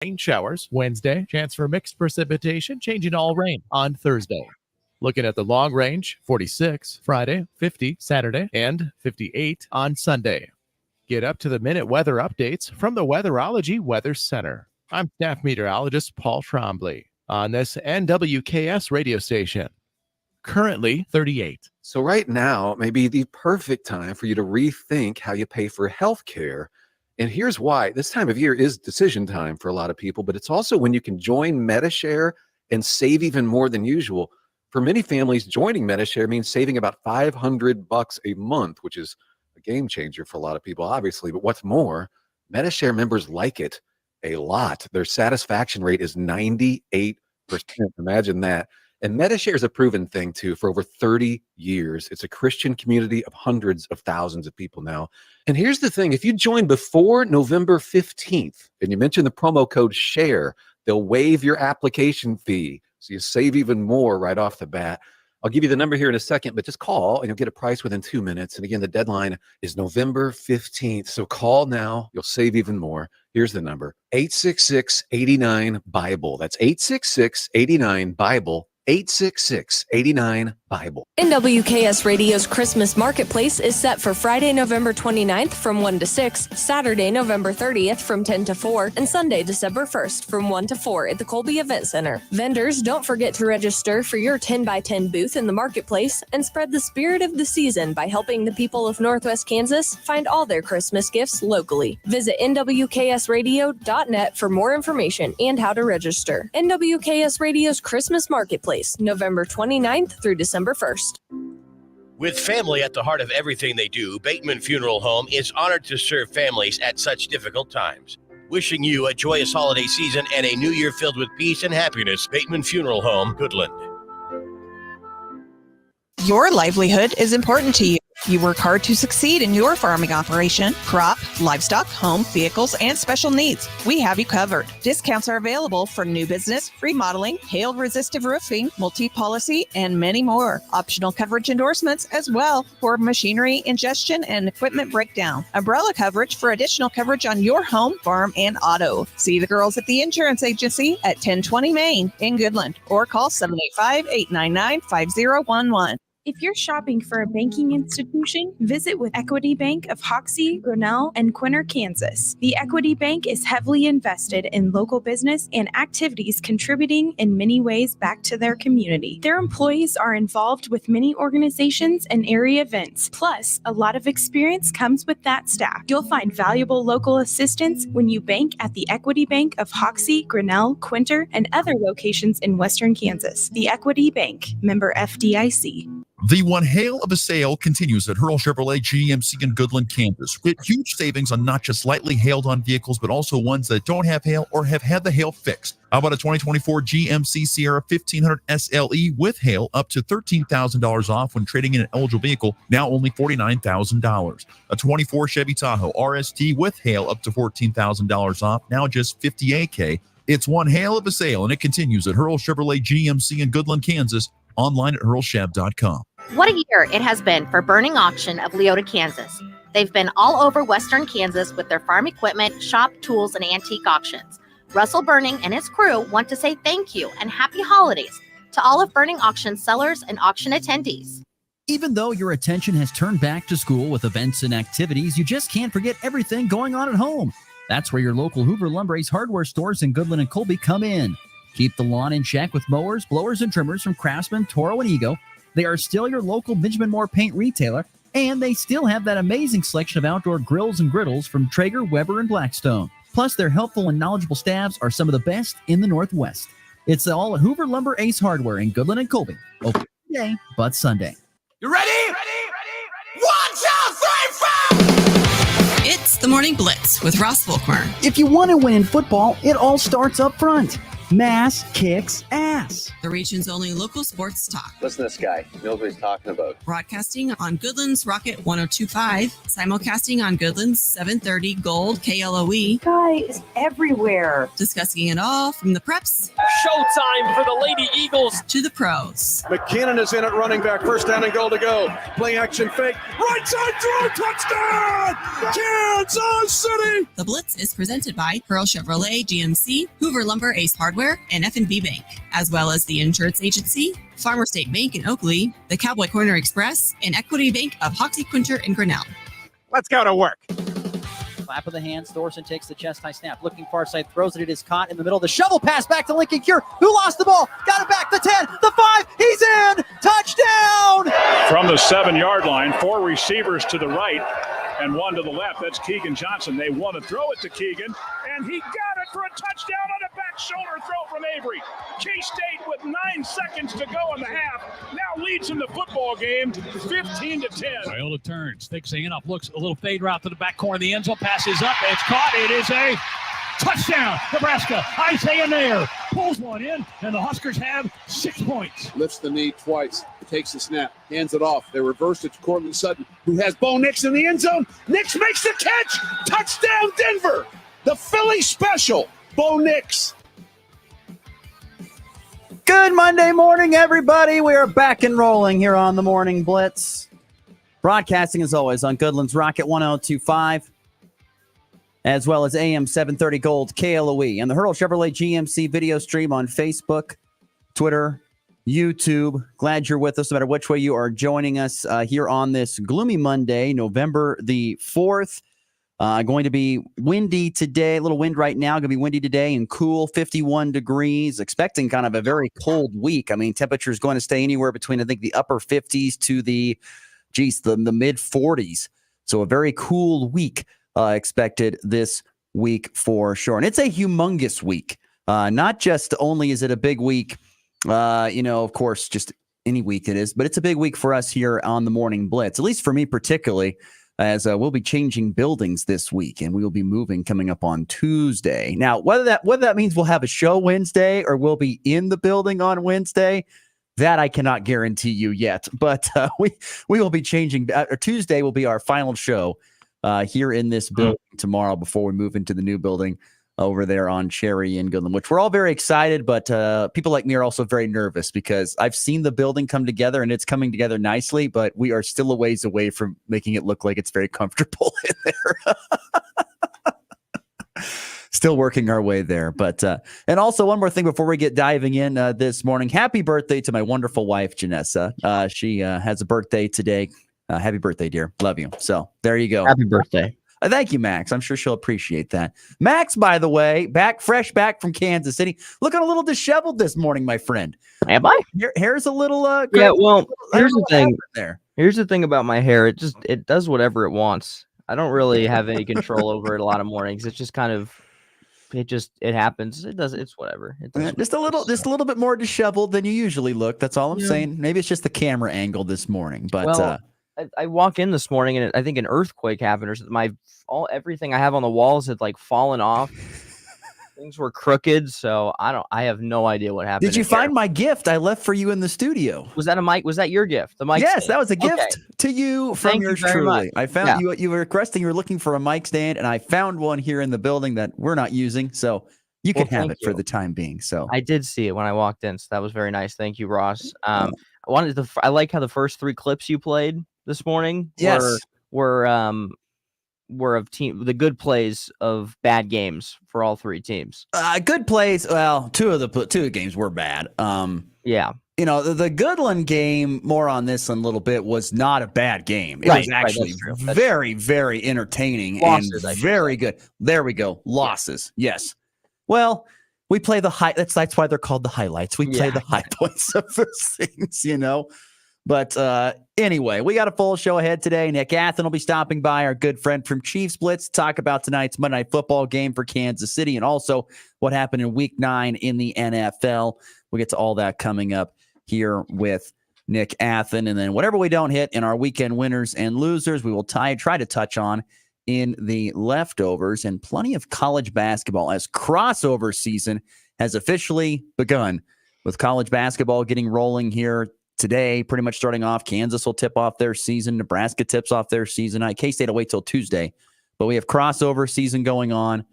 Rain showers Wednesday. Chance for mixed precipitation, changing all rain on Thursday. Looking at the long range, 46 Friday, 50 Saturday, and 58 on Sunday. Get up to the minute weather updates from the Weatherology Weather Center. I'm staff meteorologist Paul Trombley on this NWKS radio station. Currently 38. So right now may be the perfect time for you to rethink how you pay for health care. And here's why. This time of year is decision time for a lot of people, but it's also when you can join MediShare and save even more than usual. For many families, joining MediShare means saving about $500 a month, which is a game changer for a lot of people, obviously. But what's more, MediShare members like it a lot. Their satisfaction rate is 98%. Imagine that. And MediShare is a proven thing, too, for over 30 years. It's a Christian community of hundreds of thousands of people now. And here's the thing. If you join before November 15th and you mention the promo code SHARE, they'll waive your application fee. So you save even more right off the bat. I'll give you the number here in a second, but just call and you'll get a price within 2 minutes. And again, the deadline is November 15th. So call now. You'll save even more. Here's the number, 866-89-BIBLE. That's 866-89-BIBLE. 866-89-BIBLE. NWKS Radio's Christmas Marketplace is set for Friday, November 29th from 1 to 6, Saturday, November 30th from 10 to 4, and Sunday, December 1st from 1 to 4 at the Colby Event Center. Vendors, don't forget to register for your 10x10 booth in the marketplace and spread the spirit of the season by helping the people of Northwest Kansas find all their Christmas gifts locally. Visit nwksradio.net for more information and how to register. NWKS Radio's Christmas Marketplace, November 29th through December 1st. With family at the heart of everything they do, Bateman Funeral Home is honored to serve families at such difficult times. Wishing you a joyous holiday season and a new year filled with peace and happiness. Bateman Funeral Home, Goodland. Your livelihood is important to you. You work hard to succeed in your farming operation, crop, livestock, home, vehicles, and special needs. We have you covered. Discounts are available for new business, remodeling, hail-resistive roofing, multi-policy, and many more. Optional coverage endorsements as well for machinery ingestion and equipment breakdown. Umbrella coverage for additional coverage on your home, farm, and auto. See the girls at the insurance agency at 1020 Main in Goodland or call 785-899-5011. If you're shopping for a banking institution, visit with Equity Bank of Hoxie, Grinnell, and Quinter, Kansas. The Equity Bank is heavily invested in local business and activities contributing in many ways back to their community. Their employees are involved with many organizations and area events. Plus, a lot of experience comes with that staff. You'll find valuable local assistance when you bank at the Equity Bank of Hoxie, Grinnell, Quinter, and other locations in Western Kansas. The Equity Bank, member FDIC. The one hail of a sale continues at Hurl Chevrolet GMC in Goodland, Kansas. Get huge savings on not just lightly hailed on vehicles, but also ones that don't have hail or have had the hail fixed. How about a 2024 GMC Sierra 1500 SLE with hail up to $13,000 off when trading in an eligible vehicle, now only $49,000. A 24 Chevy Tahoe RST with hail up to $14,000 off, now just $58,000. It's one hail of a sale, and it continues at Hurl Chevrolet GMC in Goodland, Kansas. Online at hurlchev.com. What a year it has been for Burning Auction of Leota, Kansas. They've been all over Western Kansas with their farm equipment, shop, tools, and antique auctions. Russell Burning and his crew want to say thank you and happy holidays to all of Burning Auction sellers and auction attendees. Even though your attention has turned back to school with events and activities, you just can't forget everything going on at home. That's where your local Hoover Lumber Ace hardware stores in Goodland and Colby come in. Keep the lawn in check with mowers, blowers, and trimmers from Craftsman, Toro, and Ego. They are still your local Benjamin Moore paint retailer, and they still have that amazing selection of outdoor grills and griddles from Traeger, Weber, and Blackstone. Plus, their helpful and knowledgeable staffs are some of the best in the Northwest. It's all at Hoover Lumber Ace Hardware in Goodland and Colby. Open today, but Sunday. You ready? Ready? 1, 2, 3, 4! It's the Morning Blitz with Ross Volkmer. If you want to win in football, it all starts up front. Mass kicks ass. Pass, the region's only local sports talk. Listen to this guy. He knows what he's talking about. Broadcasting on Goodland's Rocket 102.5, simulcasting on Goodland's 730 Gold KLOE. Guy is everywhere. Discussing it all from the preps. Showtime for the Lady Eagles. To the pros. McKinnon is in at running back. First down and goal to go. Play action fake. Right side throw. Touchdown! Kansas City! The Blitz is presented by Pearl Chevrolet GMC, Hoover Lumber Ace Hardware, and F&B Bank, as well as the Insurance Agency, Farmer State Bank in Oakley, the Cowboy Corner Express, and Equity Bank of Hoxie, Quinter, and Grinnell. Let's go to work. Clap of the hands. Thorson takes the chest high snap. Looking far side, throws it. It is caught in the middle. The shovel pass back to Lincoln Cure, who lost the ball. Got it back. The 10, the 5. He's in. Touchdown. From the 7-yard line, 4 receivers to the right and 1 to the left. That's Keegan Johnson. They want to throw it to Keegan, and he got it for a touchdown on a back shoulder throw from Avery. K-State with 9 seconds to go in the half now leads in the football game 15-10. Viola turns, takes the handoff, looks a little fade route to the back corner of the end zone, passes up, it's caught. It is a touchdown, Nebraska. Isaiah Nair pulls one in, and the Huskers have 6 points. Lifts the knee twice. Takes the snap. Hands it off. They reversed it to Cortland Sutton, who has Bo Nix in the end zone. Nix makes the catch. Touchdown, Denver. The Philly special. Bo Nix. Good Monday morning, everybody. We are back and rolling here on the Morning Blitz. Broadcasting, as always, on Goodland's Rocket 102.5, as well as AM 730 Gold KLOE, and the Hurl Chevrolet GMC video stream on Facebook, Twitter, YouTube. Glad you're with us, no matter which way you are joining us here on this gloomy Monday, November the 4th. Going to be windy today, a little wind right now, going to be windy today and cool, 51 degrees, expecting kind of a very cold week. I mean, temperature is going to stay anywhere between, I think, the upper 50s to the mid 40s. So a very cool week expected this week for sure. And it's a humongous week. Not just only is it a big week, of course, just any week it is, but it's a big week for us here on the Morning Blitz, at least for me particularly, as we'll be changing buildings this week and we will be moving coming up on Tuesday. Now, whether that means we'll have a show Wednesday or we'll be in the building on Wednesday, that I cannot guarantee you yet. But we will be changing. Tuesday will be our final show here in this building tomorrow before we move into the new building over there on Cherry and Goodland, which we're all very excited, but people like me are also very nervous because I've seen the building come together and it's coming together nicely, but we are still a ways away from making it look like it's very comfortable in there. Still working our way there. But and also one more thing before we get diving in this morning. Happy birthday to my wonderful wife, Janessa. She has a birthday today. Happy birthday, dear. Love you. So there you go. Happy birthday. Thank you, Max. I'm sure she'll appreciate that. Max, by the way, fresh back from Kansas City. Looking a little disheveled this morning, my friend. Am I? Hair's a little yeah, well, here's the thing. There. Here's the thing about my hair. It does whatever it wants. I don't really have any control over it a lot of mornings. It's just kind of it happens. It's whatever. Just a little bit more disheveled than you usually look. That's all I'm saying. Maybe it's just the camera angle this morning, but I walk in this morning and I think an earthquake happened, or everything I have on the walls had like fallen off. Things were crooked, so I have no idea what happened. Did you find my gift I left for you in the studio? Was that a mic? Was that your gift? The mic? Yes, stand? that was a gift to you from Thank yours you very truly. much. I found you were requesting, you were looking for a mic stand, and I found one here in the building that we're not using, so you can have it for the time being. So I did see it when I walked in, so that was very nice. Thank you, Ross. I like how the first 3 clips you played this morning were of the good plays of bad games for all 3 teams. Good plays. Well, two of the games were bad. Yeah. The Goodland game, more on this in a little bit, was not a bad game. It was actually very, very entertaining and very good. There we go. Losses. Yeah. Yes. Well, we play the high. That's why they're called the highlights. We play the high points of those things, But anyway, we got a full show ahead today. Nick Athen will be stopping by, our good friend from Chiefs Blitz, to talk about tonight's Monday Night Football game for Kansas City and also what happened in Week 9 in the NFL. We'll get to all that coming up here with Nick Athen. And then whatever we don't hit in our weekend winners and losers, we will try to touch on in the leftovers, and plenty of college basketball as crossover season has officially begun with college basketball getting rolling here today, pretty much starting off. Kansas will tip off their season. Nebraska tips off their season. K-State will wait till Tuesday. But we have crossover season going on.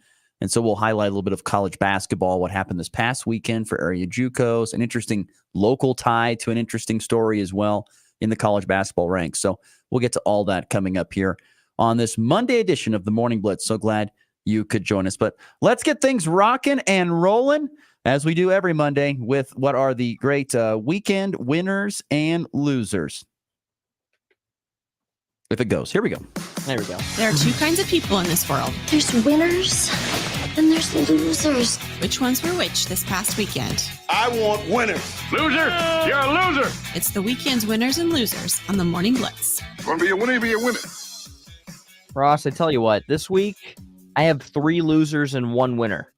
And so we'll highlight a little bit of college basketball, what happened this past weekend for area JUCOs, an interesting local tie to an interesting story as well in the college basketball ranks. So we'll get to all that coming up here on this Monday edition of the Morning Blitz. So glad you could join us. But let's get things rocking and rolling as we do every Monday with what are the great weekend winners and losers. If it goes. Here we go. There we go. There are two kinds of people in this world. There's winners and there's losers. Which ones were which this past weekend? I want winners. Loser? You're a loser. It's the weekend's winners and losers on the Morning Blitz. Want to be a winner, be a winner. Ross, I tell you what, this week I have 3 losers and 1 winner.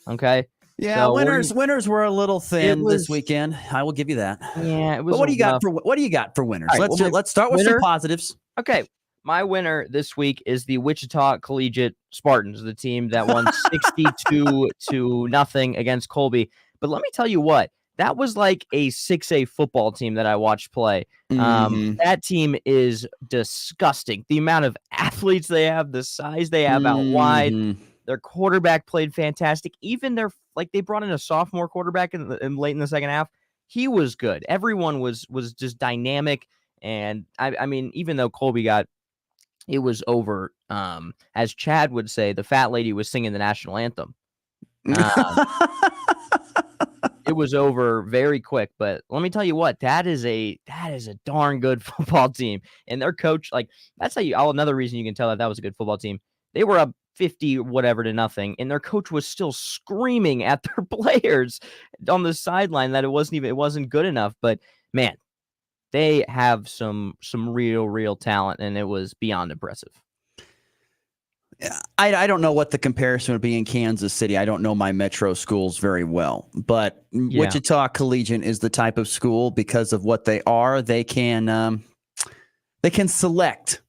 Okay? Yeah, so winners were a little thin this weekend. I will give you that. Yeah, it was. But what do you got for winners? Right, Let's start with some positives. Okay. My winner this week is the Wichita Collegiate Spartans, the team that won 62-0 against Colby. But let me tell you what, that was like a 6A football team that I watched play. That team is disgusting. The amount of athletes they have, the size they have out wide. Their quarterback played fantastic. Even they brought in a sophomore quarterback in late in the second half. He was good. Everyone was just dynamic. And I mean, even though Colby it was over. As Chad would say, the fat lady was singing the national anthem. It was over very quick, but let me tell you what, that is a darn good football team. And their coach, that's another reason you can tell that was a good football team. They were up 50 whatever to nothing, and their coach was still screaming at their players on the sideline that it wasn't good enough. But man, they have some real talent, and it was beyond impressive. I don't know what the comparison would be in Kansas City. I don't know my metro schools very well, but Wichita Collegiate is the type of school, because of what they are, they can select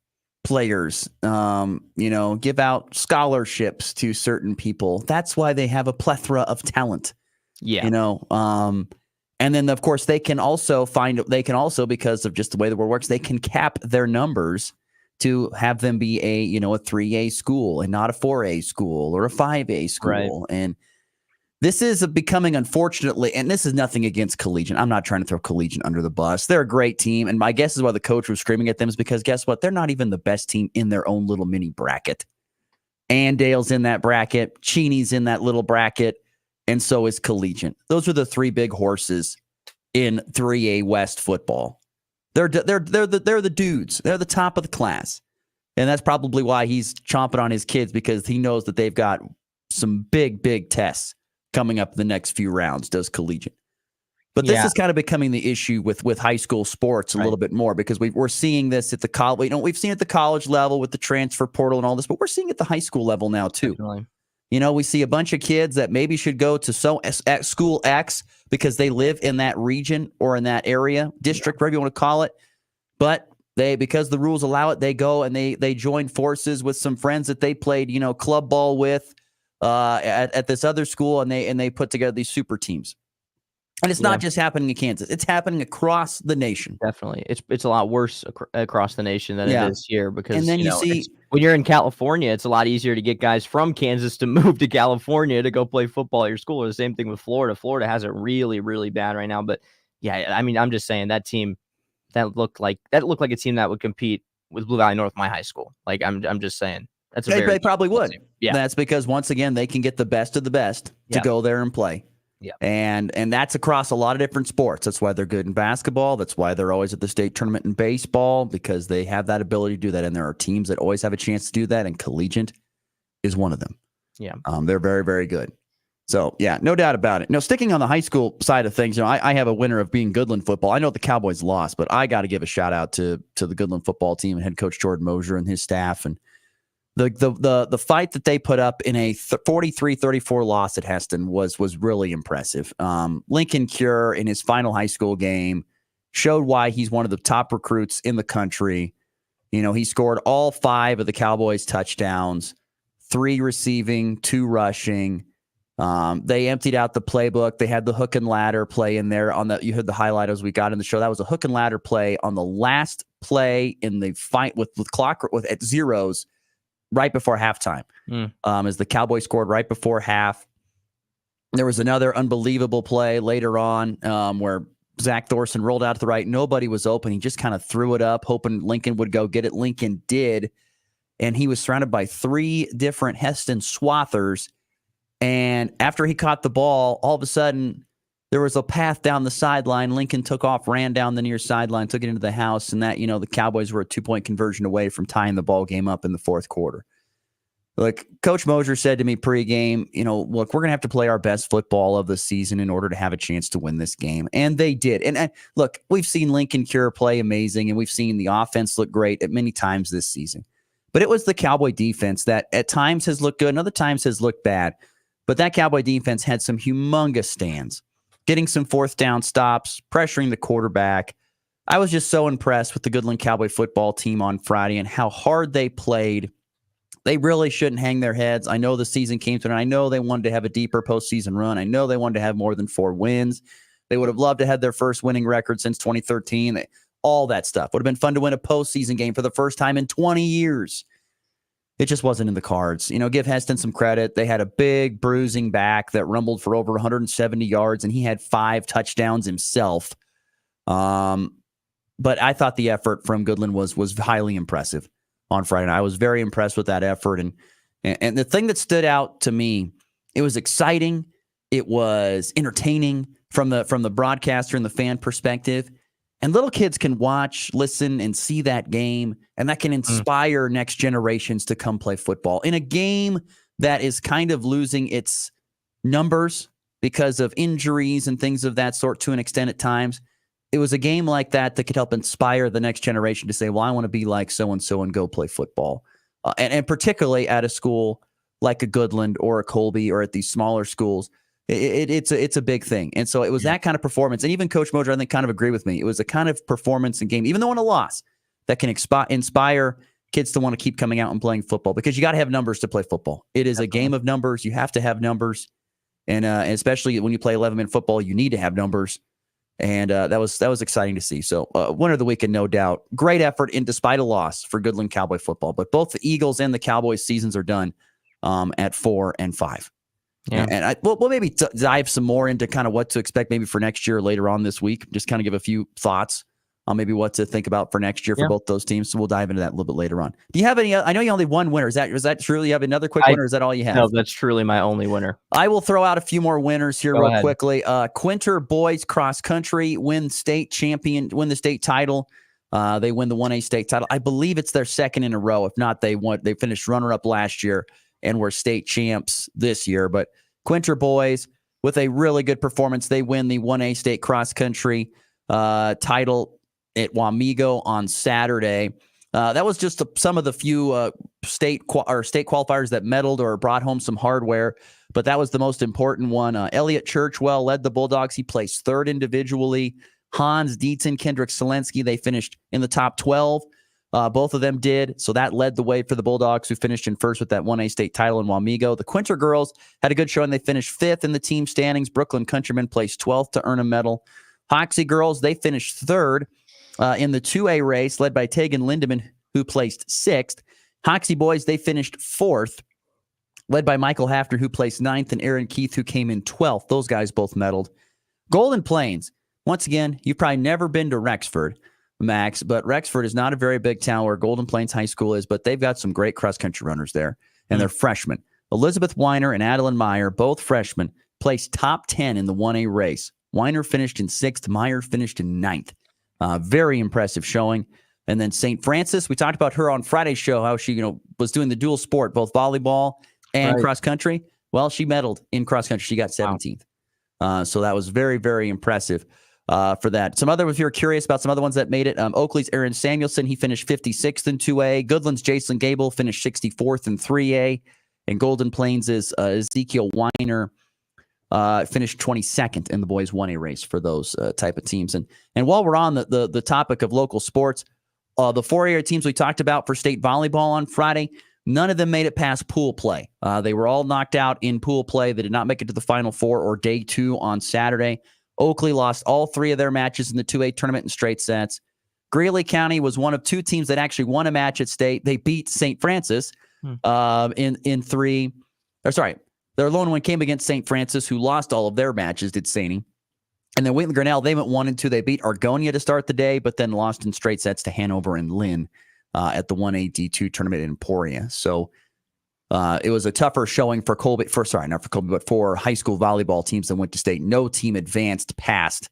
players, give out scholarships to certain people. That's why they have a plethora of talent. Yeah. And then of course they can also because of just the way the world works, they can cap their numbers to have them be a 3A school and not a 4A school or a 5A school. Right. And this is becoming, unfortunately, and this is nothing against Collegiate. I'm not trying to throw Collegiate under the bus. They're a great team. And my guess is why the coach was screaming at them is because guess what? They're not even the best team in their own little mini bracket. Andale's in that bracket. Cheney's in that little bracket. And so is Collegiate. Those are the 3 big horses in 3A West football. They're the dudes. They're the top of the class. And that's probably why he's chomping on his kids, because he knows that they've got some big tests coming up in the next few rounds, does Collegiate. But this is kind of becoming the issue with high school sports a little bit more, because we're seeing this at the college. We've seen it at the college level with the transfer portal and all this, but we're seeing it at the high school level now too. Definitely. We see a bunch of kids that maybe should go to at school X because they live in that region or in that area, district, whatever you want to call it. But because the rules allow it, they go and they join forces with some friends that they played, club ball with at this other school, and they put together these super teams. And it's not just happening in Kansas; it's happening across the nation. Definitely, it's a lot worse across the nation than it is here, because and then you see when you're in California, it's a lot easier to get guys from Kansas to move to California to go play football at your school. Or the same thing with Florida. Florida has it really bad right now. But yeah, I mean, I'm just saying that team that looked like a team that would compete with Blue Valley North, my high school. I'm just saying they probably would. Team. Yeah, that's because once again they can get the best of the best to go there and play. Yeah. And that's across a lot of different sports. That's why they're good in basketball. That's why they're always at the state tournament in baseball, because they have that ability to do that. And there are teams that always have a chance to do that. And Collegiate is one of them. Yeah. They're very, very good. So, yeah, no doubt about it. Now, sticking on the high school side of things, I have a winner of being Goodland football. I know the Cowboys lost, but I got to give a shout out to the Goodland football team and head coach Jordan Mosier and his staff. And the fight that they put up in a 43-34 loss at Heston was really impressive. Lincoln Cure in his final high school game showed why he's one of the top recruits in the country. He scored all 5 of the Cowboys touchdowns, 3 receiving, 2 rushing. They emptied out the playbook. They had the hook and ladder play in there you heard the highlight as we got in the show. That was a hook and ladder play on the last play in the fight with clock at zeros right before halftime. As the Cowboys scored right before half. There was another unbelievable play later on where Zach Thorson rolled out to the right. Nobody was open. He just kind of threw it up, hoping Lincoln would go get it. Lincoln did. And he was surrounded by 3 different Heston Swathers. And after he caught the ball, all of a sudden, there was a path down the sideline. Lincoln took off, ran down the near sideline, took it into the house. And that, the Cowboys were a 2-point conversion away from tying the ball game up in the fourth quarter. Like Coach Mosier said to me pregame, look, we're going to have to play our best football of the season in order to have a chance to win this game. And they did. And look, we've seen Lincoln Cure play amazing, and we've seen the offense look great at many times this season. But it was the Cowboy defense that at times has looked good and other times has looked bad. But that Cowboy defense had some humongous stands, getting some fourth down stops, pressuring the quarterback. I was just so impressed with the Goodland Cowboy football team on Friday and how hard they played. They really shouldn't hang their heads. I know the season came to an end. I know they wanted to have a deeper postseason run. I know they wanted to have more than 4 wins. They would have loved to have their first winning record since 2013. All that stuff. Would have been fun to win a postseason game for the first time in 20 years. It just wasn't in the cards. Give Heston some credit. They had a big bruising back that rumbled for over 170 yards, and he had 5 touchdowns himself. But I thought the effort from Goodland was highly impressive on Friday night. I was very impressed with that effort. And the thing that stood out to me, it was exciting. It was entertaining from the broadcaster and the fan perspective. And little kids can watch, listen, and see that game, and that can inspire next generations to come play football. In a game that is kind of losing its numbers because of injuries and things of that sort to an extent at times, it was a game like that could help inspire the next generation to say, well, I want to be like so-and-so and go play football. And particularly at a school like a Goodland or a Colby or at these smaller schools, it's a big thing. And so it was that kind of performance. And even Coach Mosier, I think, kind of agreed with me. It was a kind of performance and game, even though in a loss, that can inspire kids to want to keep coming out and playing football, because you got to have numbers to play football. It is a game of numbers. You have to have numbers. And especially when you play 11-man football, you need to have numbers. And that was exciting to see. So winner of the weekend, no doubt. Great effort in despite a loss for Goodland Cowboy football. But both the Eagles and the Cowboys seasons are done at 4-5. Yeah. And we'll maybe dive some more into kind of what to expect maybe for next year or later on this week. Just kind of give a few thoughts on maybe what to think about for next year for both those teams. So we'll dive into that a little bit later on. Do you have any? I know you only one winner. Is that truly you have another quick winner? Or is that all you have? No, that's truly my only winner. I will throw out a few more winners here real quickly. Quinter boys cross country win the state title. They win the 1A state title. I believe it's their second in a row. If not, they finished runner-up last year and were state champs this year. But Quinter boys, with a really good performance, they win the 1A state cross country title at Wamego on Saturday. That was just some of the few state qualifiers that medaled or brought home some hardware, but that was the most important one. Elliot Churchwell led the Bulldogs. He placed third individually. Hans Dietzen, Kendrick Selensky, they finished in the top 12. Both of them did. So that led the way for the Bulldogs, who finished in first with that 1A state title in Wamego. The Quinter girls had a good showing. They finished fifth in the team standings. Brooklyn Countrymen placed 12th to earn a medal. Hoxie girls, they finished third in the 2A race, led by Tegan Lindemann, who placed sixth. Hoxie boys, they finished fourth, led by Michael Hafner, who placed ninth, and Aaron Keith, who came in 12th. Those guys both medaled. Golden Plains, once again, you've probably never been to Rexford, Max, but Rexford is not a very big town where Golden Plains High School is, but they've got some great cross-country runners there, and they're freshmen. Elizabeth Weiner and Adeline Meyer, both freshmen, placed top 10 in the 1A race. Weiner finished in sixth. Meyer finished in ninth. Very impressive showing. And then St. Francis, we talked about her on Friday's show, how she was doing the dual sport, both volleyball and cross-country. Well, she medaled in cross-country. She got 17th. So that was very, very impressive. For that. Some other, if you're curious about some other ones that made it, Oakley's Aaron Samuelson, he finished 56th in 2A. Goodland's Jason Gable finished 64th in 3A. And Golden Plains' Ezekiel Weiner finished 22nd in the boys 1A race for those type of teams. And while we're on the topic of local sports, the 4A teams we talked about for state volleyball on Friday, None of them made it past pool play. They were all knocked out in pool play. They did not make it to the Final Four or day 2 on Saturday. Oakley lost all 3 of their matches in the 2A tournament in straight sets. Greeley County was one of 2 teams that actually won a match at state. They beat St. Francis in 3. Or sorry, their lone one came against St. Francis, who lost all of their matches, did Saney. And then Wheaton Grinnell, they went 1-2. They beat Argonia to start the day, but then lost in straight sets to Hanover and Lynn at the 1A D2 tournament in Emporia. So it was a tougher showing for Colby. Not for Colby, but for high school volleyball teams that went to state. No team advanced past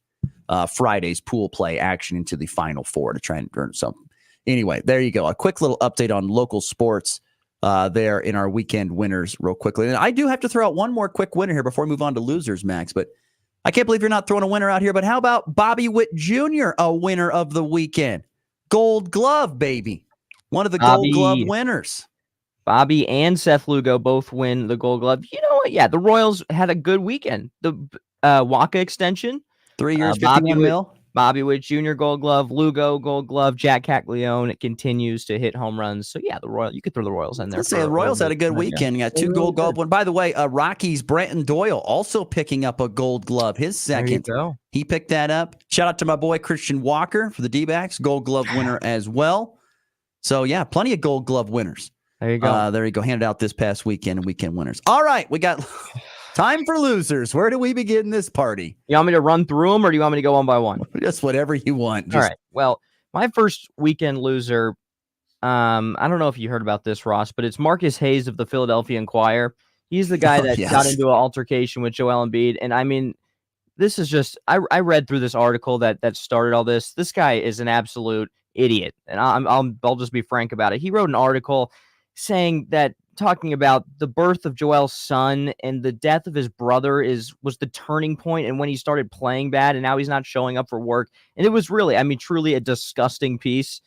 Friday's pool play action into the Final Four to try and earn something. Anyway, there you go. A quick little update on local sports there in our weekend winners real quickly. And I do have to throw out one more quick winner here before we move on to losers, Max, but I can't believe you're not throwing a winner out here, but how about Bobby Witt Jr., a winner of the weekend? Gold Glove, baby. One of the Gold Glove winners. Bobby and Seth Lugo both win the Gold Glove. You know what? Yeah, the Royals had a good weekend. The Waka extension. 3 years, 51 mil. Bobby Witt Jr. Gold Glove, Lugo Gold Glove, Jack Caglione. It continues to hit home runs. So yeah, the Royals. You could throw the Royals in there. Let's say the Royals had a good weekend. You got 2 Gold Glove. One, by the way, Rockies Brenton Doyle also picking up a Gold Glove. His second. There you go. He picked that up. Shout out to my boy Christian Walker for the D-backs, Gold Glove winner as well. So yeah, plenty of Gold Glove winners. There you go. There you go. Handed out this past weekend and weekend winners. All right, we got time for losers. Where do we begin this party? You want me to run through them or do you want me to go one by one? Just whatever you want. All right. Well, my first weekend loser, I don't know if you heard about this, Ross, but it's Marcus Hayes of the Philadelphia Inquirer. He's the guy that got into an altercation with Joel Embiid. And I mean, this is just, I read through this article that started all this. This guy is an absolute idiot. And I'll just be frank about it. He wrote an article saying that, talking about the birth of Joel's son and the death of his brother was the turning point, and when he started playing bad and now he's not showing up for work. And it was really, I mean, truly a disgusting piece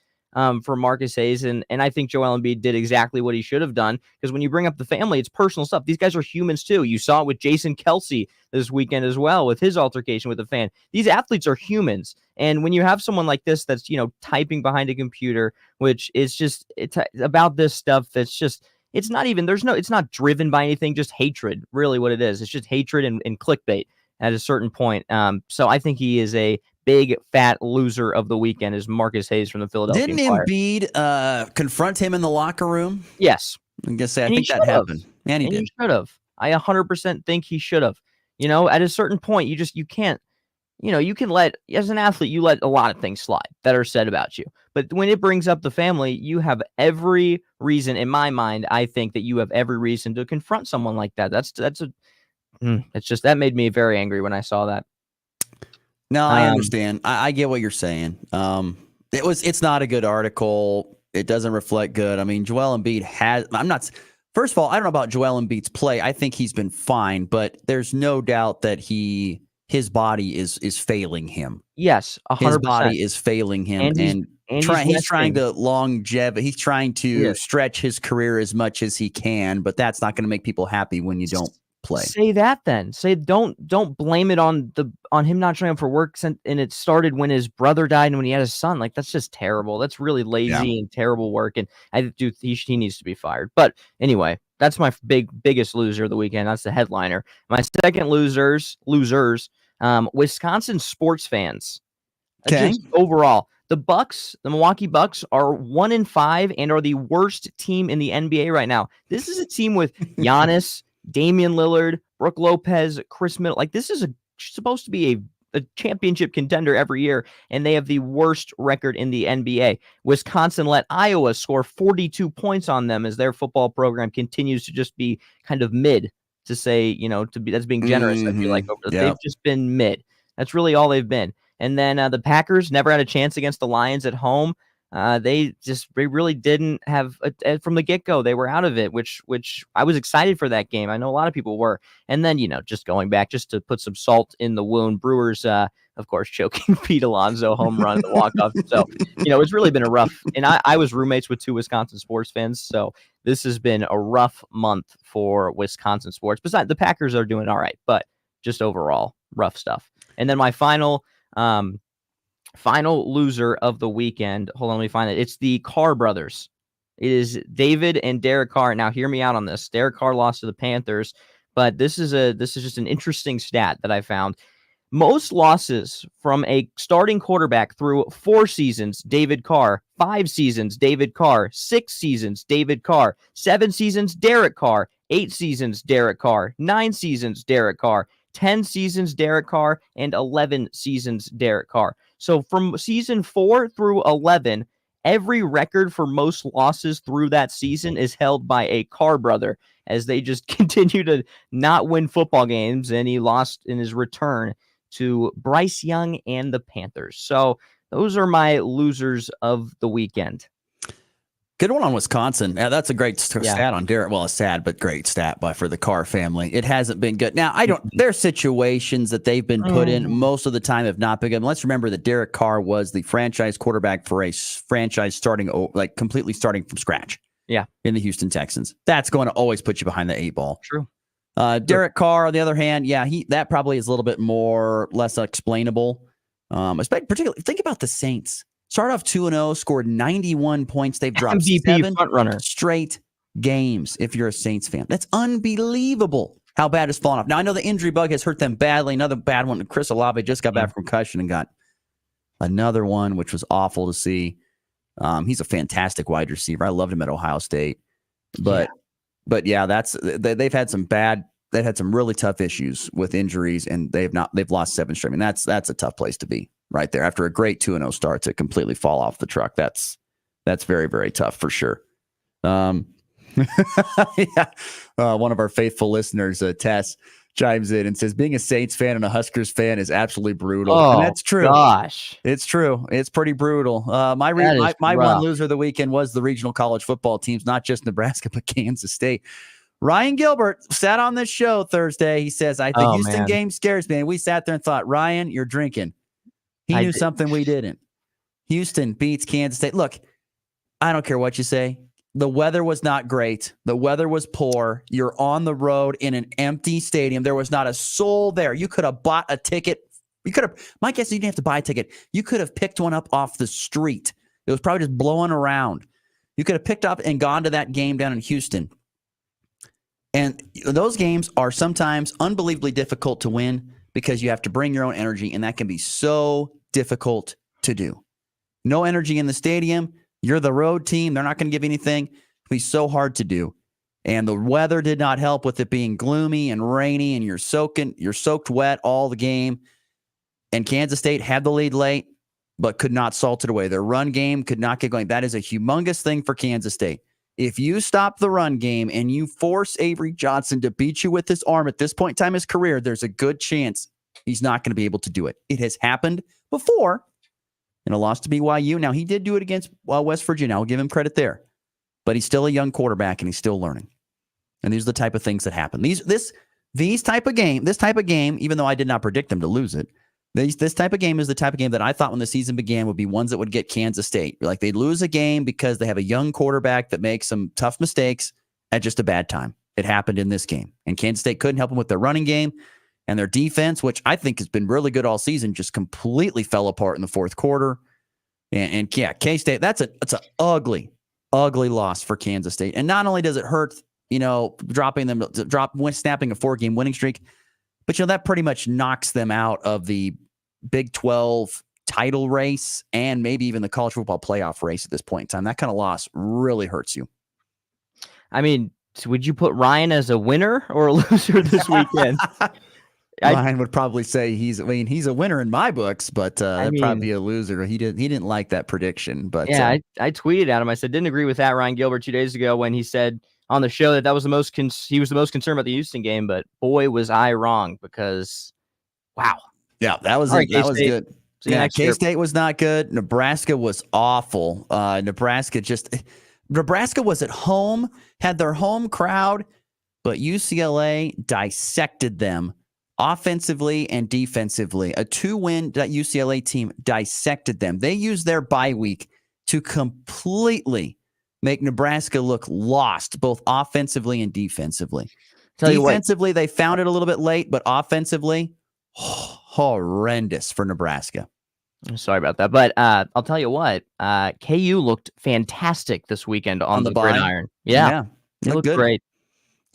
for Marcus Hayes. And I think Joel Embiid did exactly what he should have done, because when you bring up the family, it's personal stuff. These guys are humans too. You saw it with Jason Kelsey this weekend as well, with his altercation with a fan. These athletes are humans. And when you have someone like this that's, typing behind a computer, which is just, it's about this stuff that's just, it's not even, it's not driven by anything, just hatred, really what it is. It's just hatred and clickbait at a certain point. So I think he is a big fat loser of the weekend, is Marcus Hayes from the Philadelphia Inquirer. Didn't Embiid confront him in the locker room? Yes. I'm gonna say, I think that happened. And he did. He should have. I 100% think he should have. At a certain point, you can't, you can let, as an athlete, you let a lot of things slide that are said about you. But when it brings up the family, you have every reason, in my mind, I think that you have every reason to confront someone like that. That made me very angry when I saw that. No, I understand. I get what you're saying. It's not a good article. It doesn't reflect good. I mean, Joel Embiid first of all, I don't know about Joel Embiid's play. I think he's been fine, but there's no doubt that his body is failing him. Yes, 100%. His body is failing him, and he's trying to He's trying to stretch his career as much as he can, but that's not going to make people happy when you don't play. Say that then. Say don't blame it on him not showing up for work, and it started when his brother died and when he had his son. Like, that's just terrible. That's really lazy and terrible work, and I do he needs to be fired. But anyway, that's my biggest loser of the weekend. That's the headliner. My second losers, Wisconsin sports fans. Okay. Just overall, the Milwaukee Bucks are 1-5 and are the worst team in the NBA right now. This is a team with Giannis, Damian Lillard, Brook Lopez, Chris Middleton. Like, this is supposed to be a championship contender every year, and they have the worst record in the NBA. Wisconsin let Iowa score 42 points on them as their football program continues to just be kind of mid, to say, that's being generous. I feel like they've just been mid. That's really all they've been. And then the Packers never had a chance against the Lions at home. They really didn't have from the get-go. They were out of it, which I was excited for that game. I know a lot of people were. And then, just going back, just to put some salt in the wound, Brewers, of course, choking Pete Alonso home run, the walk-off. So, it's really been a rough, and I was roommates with 2 Wisconsin sports fans. So this has been a rough month for Wisconsin sports. Besides, the Packers are doing all right, but just overall rough stuff. And then my final loser of the weekend. Hold on, let me find it. It's the Carr brothers. It is David and Derek Carr. Now, hear me out on this. Derek Carr lost to the Panthers, but this is just an interesting stat that I found. Most losses from a starting quarterback through 4 seasons, David Carr. 5 seasons, David Carr. 6 seasons, David Carr. 7 seasons, Derek Carr. 8 seasons, Derek Carr. 9 seasons, Derek Carr. 10 seasons, Derek Carr. And 11 seasons, Derek Carr. So from season 4 through 11, every record for most losses through that season is held by a Carr brother, as they just continue to not win football games, and he lost in his return to Bryce Young and the Panthers. So those are my losers of the weekend. Good one on Wisconsin. Yeah, that's a great stat on Derek. Well, a sad but great stat for the Carr family. It hasn't been good. Now, there are situations that they've been put in most of the time have not been good. Let's remember that Derek Carr was the franchise quarterback for a franchise completely starting from scratch. Yeah. In the Houston Texans. That's going to always put you behind the 8 ball. True. Derek Carr, on the other hand, that probably is a little bit less explainable. Particularly, think about the Saints. Start off 2-0, scored 91 points. They've dropped MVP 7 frontrunner. straight games. If you're a Saints fan, that's unbelievable how bad it's fallen off. Now I know the injury bug has hurt them badly. Another bad one. Chris Olave just got back from concussion and got another one, which was awful to see. He's a fantastic wide receiver. I loved him at Ohio State, but they've had some really tough issues with injuries, and they've lost 7 straight. I mean, that's a tough place to be right there after a great 2-0 start to completely fall off the truck. That's very, very tough for sure. One of our faithful listeners, Tess, chimes in and says, being a Saints fan and a Huskers fan is absolutely brutal. Oh, and that's true. Gosh. It's true. It's pretty brutal. My one loser of the weekend was the regional college football teams, not just Nebraska, but Kansas State. Ryan Gilbert sat on this show Thursday. He says, the Houston game scares me. And we sat there and thought, Ryan, you're drinking. He knew something we didn't. Houston beats Kansas State. Look, I don't care what you say. The weather was not great. The weather was poor. You're on the road in an empty stadium. There was not a soul there. You could have bought a ticket. My guess is you didn't have to buy a ticket. You could have picked one up off the street. It was probably just blowing around. You could have picked up and gone to that game down in Houston. And those games are sometimes unbelievably difficult to win because you have to bring your own energy, and that can be so difficult to do. No energy in the stadium. You're the road team. They're not going to give you anything. It'll be so hard to do. And the weather did not help with it being gloomy and rainy, and you're soaked wet all the game. And Kansas State had the lead late, but could not salt it away. Their run game could not get going. That is a humongous thing for Kansas State. If you stop the run game and you force Avery Johnson to beat you with his arm at this point in time in his career, there's a good chance he's not going to be able to do it. It has happened before in a loss to BYU. Now, he did do it against West Virginia. I'll give him credit there. But he's still a young quarterback, and he's still learning. And these are the type of things that happen. This type of game, even though I did not predict them to lose it, this type of game is the type of game that I thought when the season began would be ones that would get Kansas State. Like they'd lose a game because they have a young quarterback that makes some tough mistakes at just a bad time. It happened in this game. And Kansas State couldn't help them with their running game, and their defense, which I think has been really good all season, just completely fell apart in the fourth quarter. And K-State, that's an ugly, ugly loss for Kansas State. And not only does it hurt, snapping a 4-game winning streak, but that pretty much knocks them out of the Big 12 title race and maybe even the college football playoff race at this point in time. That kind of loss really hurts you. I mean, would you put Ryan as a winner or a loser this weekend? Ryan would probably say he's a winner in my books, but that'd probably be a loser. He didn't like that prediction, but I tweeted at him. I said, didn't agree with that Ryan Gilbert 2 days ago when he said on the show that was the most he was the most concerned about the Houston game, but boy was I wrong because wow. Yeah, that was good. Yeah, K-State was not good. Nebraska was awful. Nebraska was at home, had their home crowd, but UCLA dissected them offensively and defensively. A 2-win UCLA team dissected them. They used their bye week to completely make Nebraska look lost, both offensively and defensively. Defensively, they found it a little bit late, but offensively, horrendous for Nebraska. Sorry about that. But I'll tell you what, KU looked fantastic this weekend on the bye. gridiron. Yeah. They looked good. great.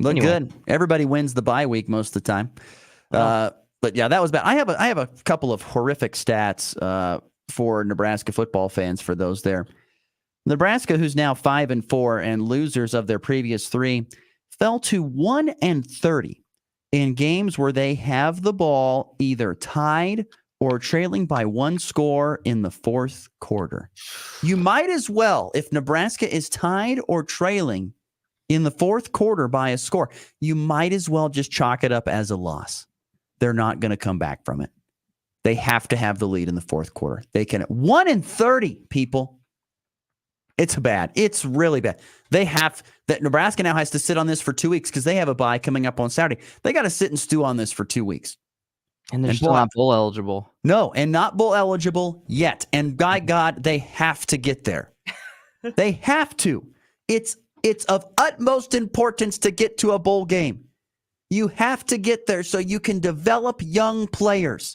Look Anyway. good. Everybody wins the bye week most of the time. But yeah, that was bad. I have a couple of horrific stats for Nebraska football fans for those there. Nebraska, who's now 5-4 and losers of their previous 3, fell to 1-30 in games where they have the ball either tied or trailing by 1 score in the fourth quarter. You might as well, if Nebraska is tied or trailing in the fourth quarter by a score, you might as well just chalk it up as a loss. They're not going to come back from it. They have to have the lead in the fourth quarter. They can. 1-30, people. It's bad. It's really bad. Nebraska now has to sit on this for 2 weeks because they have a bye coming up on Saturday. They got to sit and stew on this for 2 weeks. And they're still not bowl eligible. No, and not bowl eligible yet. And by God, they have to get there. They have to. It's of utmost importance to get to a bowl game. You have to get there so you can develop young players.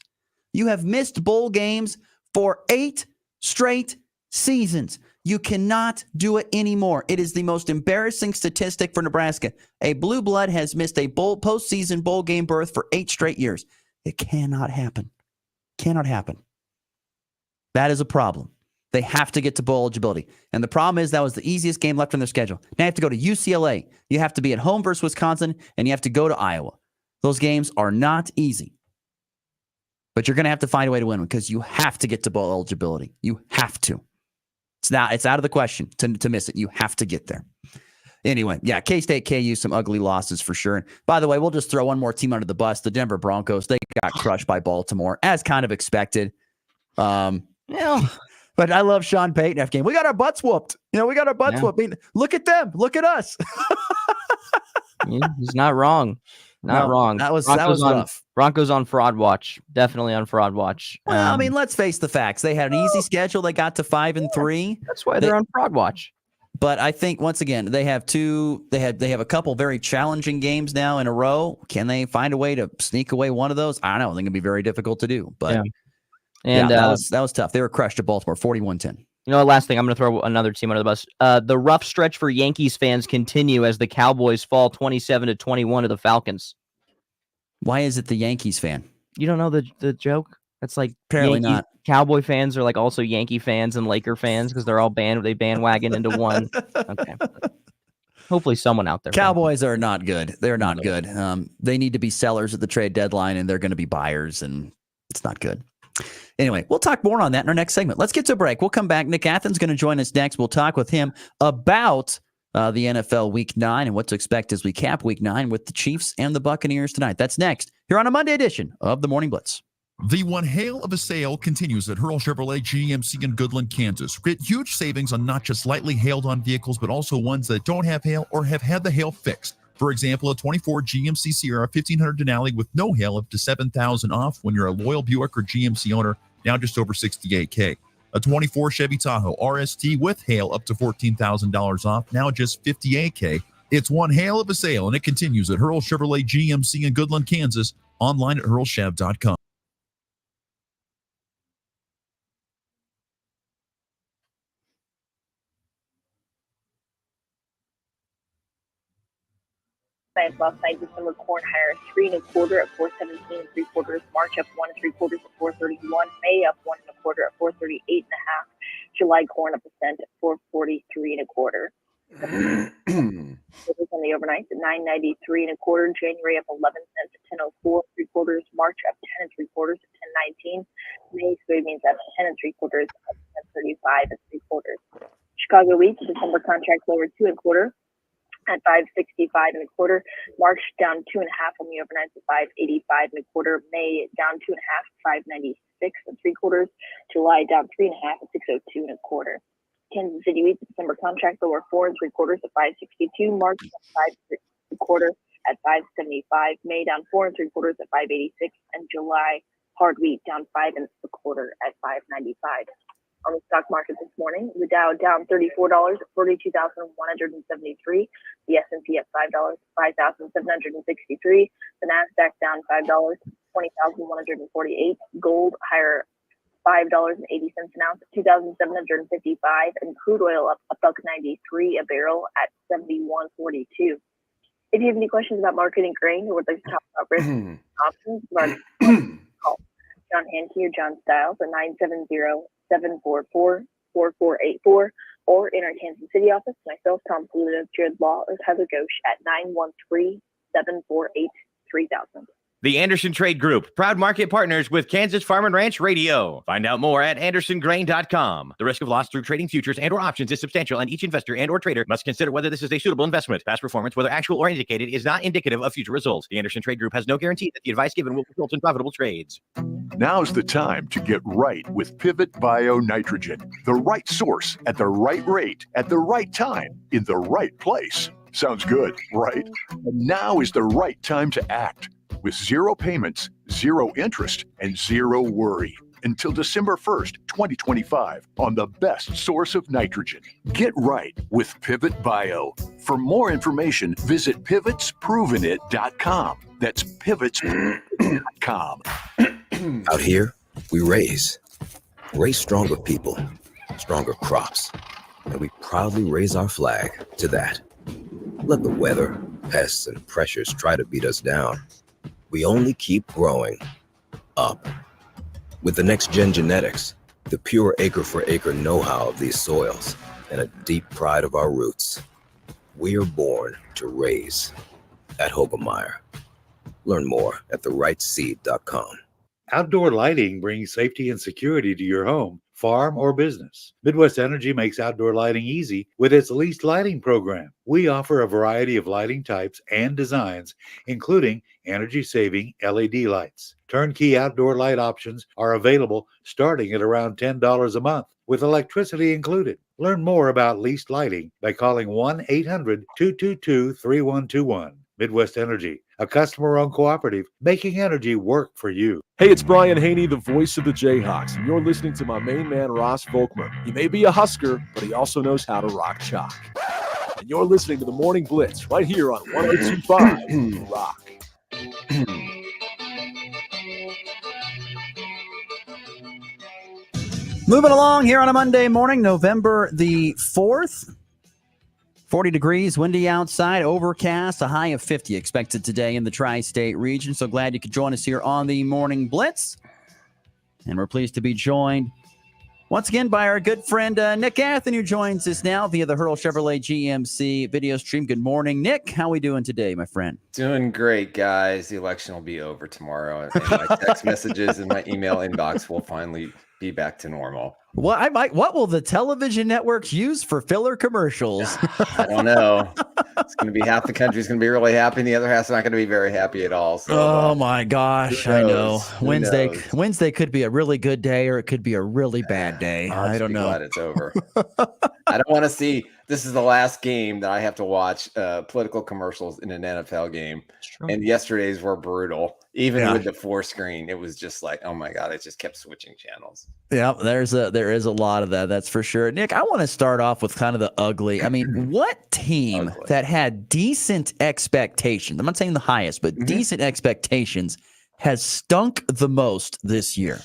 You have missed bowl games for 8 straight seasons. You cannot do it anymore. It is the most embarrassing statistic for Nebraska. A blue blood has missed a postseason bowl game berth for 8 straight years. It cannot happen. Cannot happen. That is a problem. They have to get to bowl eligibility. And the problem is that was the easiest game left on their schedule. Now you have to go to UCLA. You have to be at home versus Wisconsin, and you have to go to Iowa. Those games are not easy. But you're going to have to find a way to win them because you have to get to bowl eligibility. You have to. It's out of the question to miss it. You have to get there. Anyway, yeah, K-State, KU, some ugly losses for sure. And by the way, we'll just throw one more team under the bus. The Denver Broncos, they got crushed by Baltimore, as kind of expected. But I love Sean Payton after game. We got our butts whooped. We got our butts whooped. I mean, look at them. Look at us. He's not wrong. Not wrong. That was rough. Broncos on fraud watch. Definitely on fraud watch. Well, I mean, let's face the facts. They had an easy schedule. They got to 5-3. That's why they're on fraud watch. But I think once again, they have a couple very challenging games now in a row. Can they find a way to sneak away one of those? I don't know. I think it'd be very difficult to do. But that was tough. They were crushed at Baltimore, 41-10. Last thing, I'm going to throw another team under the bus. The rough stretch for Yankees fans continue as the Cowboys fall 27-21 to the Falcons. Why is it the Yankees fan? You don't know the joke? That's like apparently not. Cowboy fans are like also Yankee fans and Laker fans because they're all bandwagon into one. Okay. Hopefully someone out there. Cowboys are not good. They're not good. They need to be sellers at the trade deadline, and they're going to be buyers, and it's not good. Anyway, we'll talk more on that in our next segment. Let's get to a break. We'll come back. Nick Athens going to join us next. We'll talk with him about the NFL Week 9 and what to expect as we cap Week 9 with the Chiefs and the Buccaneers tonight. That's next here on a Monday edition of the Morning Blitz. The one hail of a sale continues at Hurl Chevrolet GMC in Goodland, Kansas. Get huge savings on not just lightly hailed on vehicles, but also ones that don't have hail or have had the hail fixed. For example, a 24 GMC Sierra 1500 Denali with no hail up to $7,000 off when you're a loyal Buick or GMC owner, now just over $68K. A 24 Chevy Tahoe RST with hail up to $14,000 off, now just $58K. It's one hail of a sale, and it continues at Hurl Chevrolet GMC in Goodland, Kansas, online at hurlchev.com. Last night, December corn higher 3 1/4 at 417 3/4. March up 1 3/4 at 431. May up 1 1/4 at 438 1/2. July corn up a cent at 443 1/4. It was on the overnight at 993 1/4. January up 11 cents at 1004 3/4. March up 10 3/4 at 1019. May soybeans up 10 3/4 at 1035 3/4. Chicago wheat December contract lower 2 1/4. At 565 1/4. March down 2 1/2 on the overnight to 585 1/4. May down 2 1/2, 596 3/4. July down 3 1/2 at 602 1/4. Kansas City wheat December contract lower 4 3/4 at 562. March down 5 1/4 at 575. May down 4 3/4 at 586. And July hard wheat down 5 1/4 at 595. On the stock market this morning, the Dow down $34 at 42,173. The S&P at $5, 5,763. The Nasdaq down $5, 20,148. Gold higher $5.80 an ounce, 2,755, and crude oil up $1.93 a barrel at 71.42. If you have any questions about marketing grain or would like to talk about risk options, call John Hankey or John Stiles at 970-744-4484, or in our Kansas City office, myself, Tom Saluda, Jared Law, or Heather Ghosh at 913-748-3000. The Anderson Trade Group, proud market partners with Kansas Farm and Ranch Radio. Find out more at andersongrain.com. The risk of loss through trading futures and or options is substantial, and each investor and or trader must consider whether this is a suitable investment. Past performance, whether actual or indicated, is not indicative of future results. The Anderson Trade Group has no guarantee that the advice given will result in profitable trades. Now's the time to get right with Pivot Bio Nitrogen. The right source at the right rate at the right time in the right place. Sounds good, right? And now is the right time to act. With zero payments, zero interest, and zero worry until December 1st, 2025 on the best source of nitrogen. Get right with Pivot Bio. For more information, visit pivotsprovenit.com. That's pivots.com. Out here, we raise stronger people, stronger crops, and we proudly raise our flag to that. Let the weather, pests, and pressures try to beat us down. We only keep growing up. With the next gen genetics, the pure acre for acre know-how of these soils, and a deep pride of our roots, we are born to raise at Hogemeyer. Learn more at therightseed.com. Outdoor lighting brings safety and security to your home, farm, or business. Midwest Energy makes outdoor lighting easy with its leased lighting program. We offer a variety of lighting types and designs, including energy-saving LED lights. Turnkey outdoor light options are available starting at around $10 a month, with electricity included. Learn more about leased lighting by calling 1-800-222-3121. Midwest Energy, a customer-owned cooperative, making energy work for you. Hey, it's Brian Haney, the voice of the Jayhawks, and you're listening to my main man, Ross Volkmer. He may be a Husker, but he also knows how to rock chalk. And you're listening to the Morning Blitz right here on 102.5 Rock. Moving along here on a Monday morning, November the 4th. 40 degrees, windy outside, overcast, a high of 50 expected today in the tri-state region. So glad you could join us here on the Morning Blitz. And we're pleased to be joined once again by our good friend Nick Anthony, who joins us now via the Hurl Chevrolet GMC video stream. Good morning, Nick. How are we doing today, my friend? Doing great, guys. The election will be over tomorrow, and my text messages and my email inbox will finally be back to normal. What will the television networks use for filler commercials? I don't know. It's going to be half the country's going to be really happy, and the other half's not going to be very happy at all. So, oh my gosh, I know. Wednesday could be a really good day, or it could be a really bad day. I don't know. Glad it's over. I don't want to see. This is the last game that I have to watch political commercials in an NFL game. And yesterday's were brutal. Even with the 4-screen, it was just like, oh my God, it just kept switching channels. Yeah, there is a lot of that. That's for sure. Nick, I want to start off with kind of the ugly. I mean, what team that had decent expectations, I'm not saying the highest, but decent expectations, has stunk the most this year?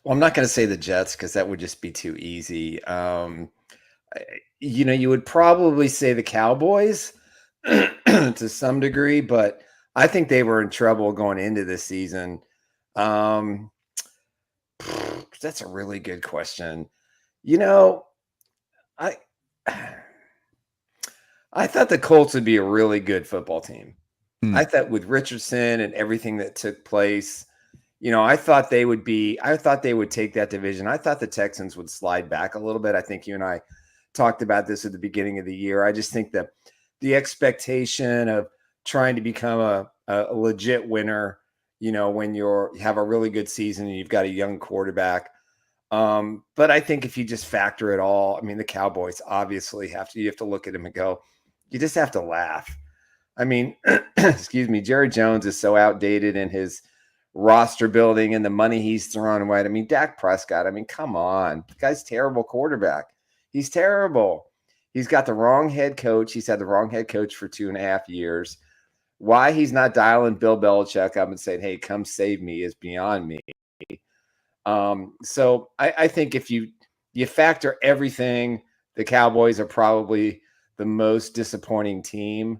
Well, I'm not going to say the Jets because that would just be too easy. You would probably say the Cowboys to some degree, but I think they were in trouble going into this season. That's a really good question. I thought the Colts would be a really good football team. I thought with Richardson and everything that took place, I thought they would take that division. I thought the Texans would slide back a little bit. I think you and I talked about this at the beginning of the year. I just think that the expectation of trying to become a legit winner, when you have a really good season and you've got a young quarterback. But I think if you just factor it all, I mean, the Cowboys obviously you have to look at them and go, you just have to laugh. I mean, excuse me, Jerry Jones is so outdated in his roster building and the money he's throwing away. I mean, Dak Prescott, come on. The guy's terrible quarterback. He's terrible. He's got the wrong head coach. He's had the wrong head coach for 2.5 years. Why he's not dialing Bill Belichick up and saying, hey, come save me is beyond me. So I think if you factor everything, the Cowboys are probably the most disappointing team,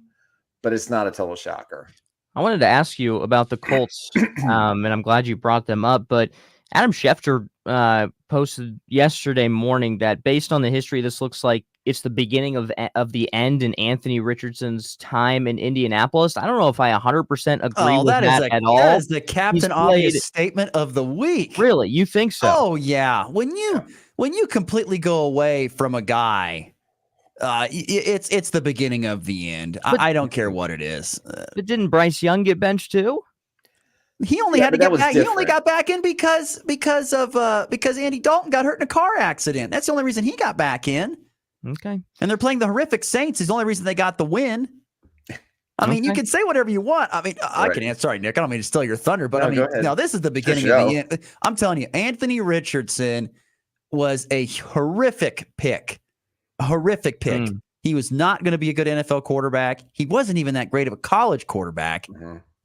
but it's not a total shocker. I wanted to ask you about the Colts, and I'm glad you brought them up. But Adam Schefter posted yesterday morning that based on the history, this looks like it's the beginning of the end in Anthony Richardson's time in Indianapolis. I don't know if I 100% agree with that at all. That is the Captain Obvious statement of the week. Really? You think so? Oh, yeah. When you completely go away from a guy, it's the beginning of the end. I don't care what it is. But didn't Bryce Young get benched too? He only had to get back. He only got back in because Andy Dalton got hurt in a car accident. That's the only reason he got back in. Okay. And they're playing the horrific Saints. Is the only reason they got the win. I mean, you can say whatever you want. I mean, I can answer. Sorry, Nick. I don't mean to steal your thunder, but no, this is the beginning of the end. I'm telling you, Anthony Richardson was a horrific pick. A horrific pick. He was not going to be a good NFL quarterback. He wasn't even that great of a college quarterback.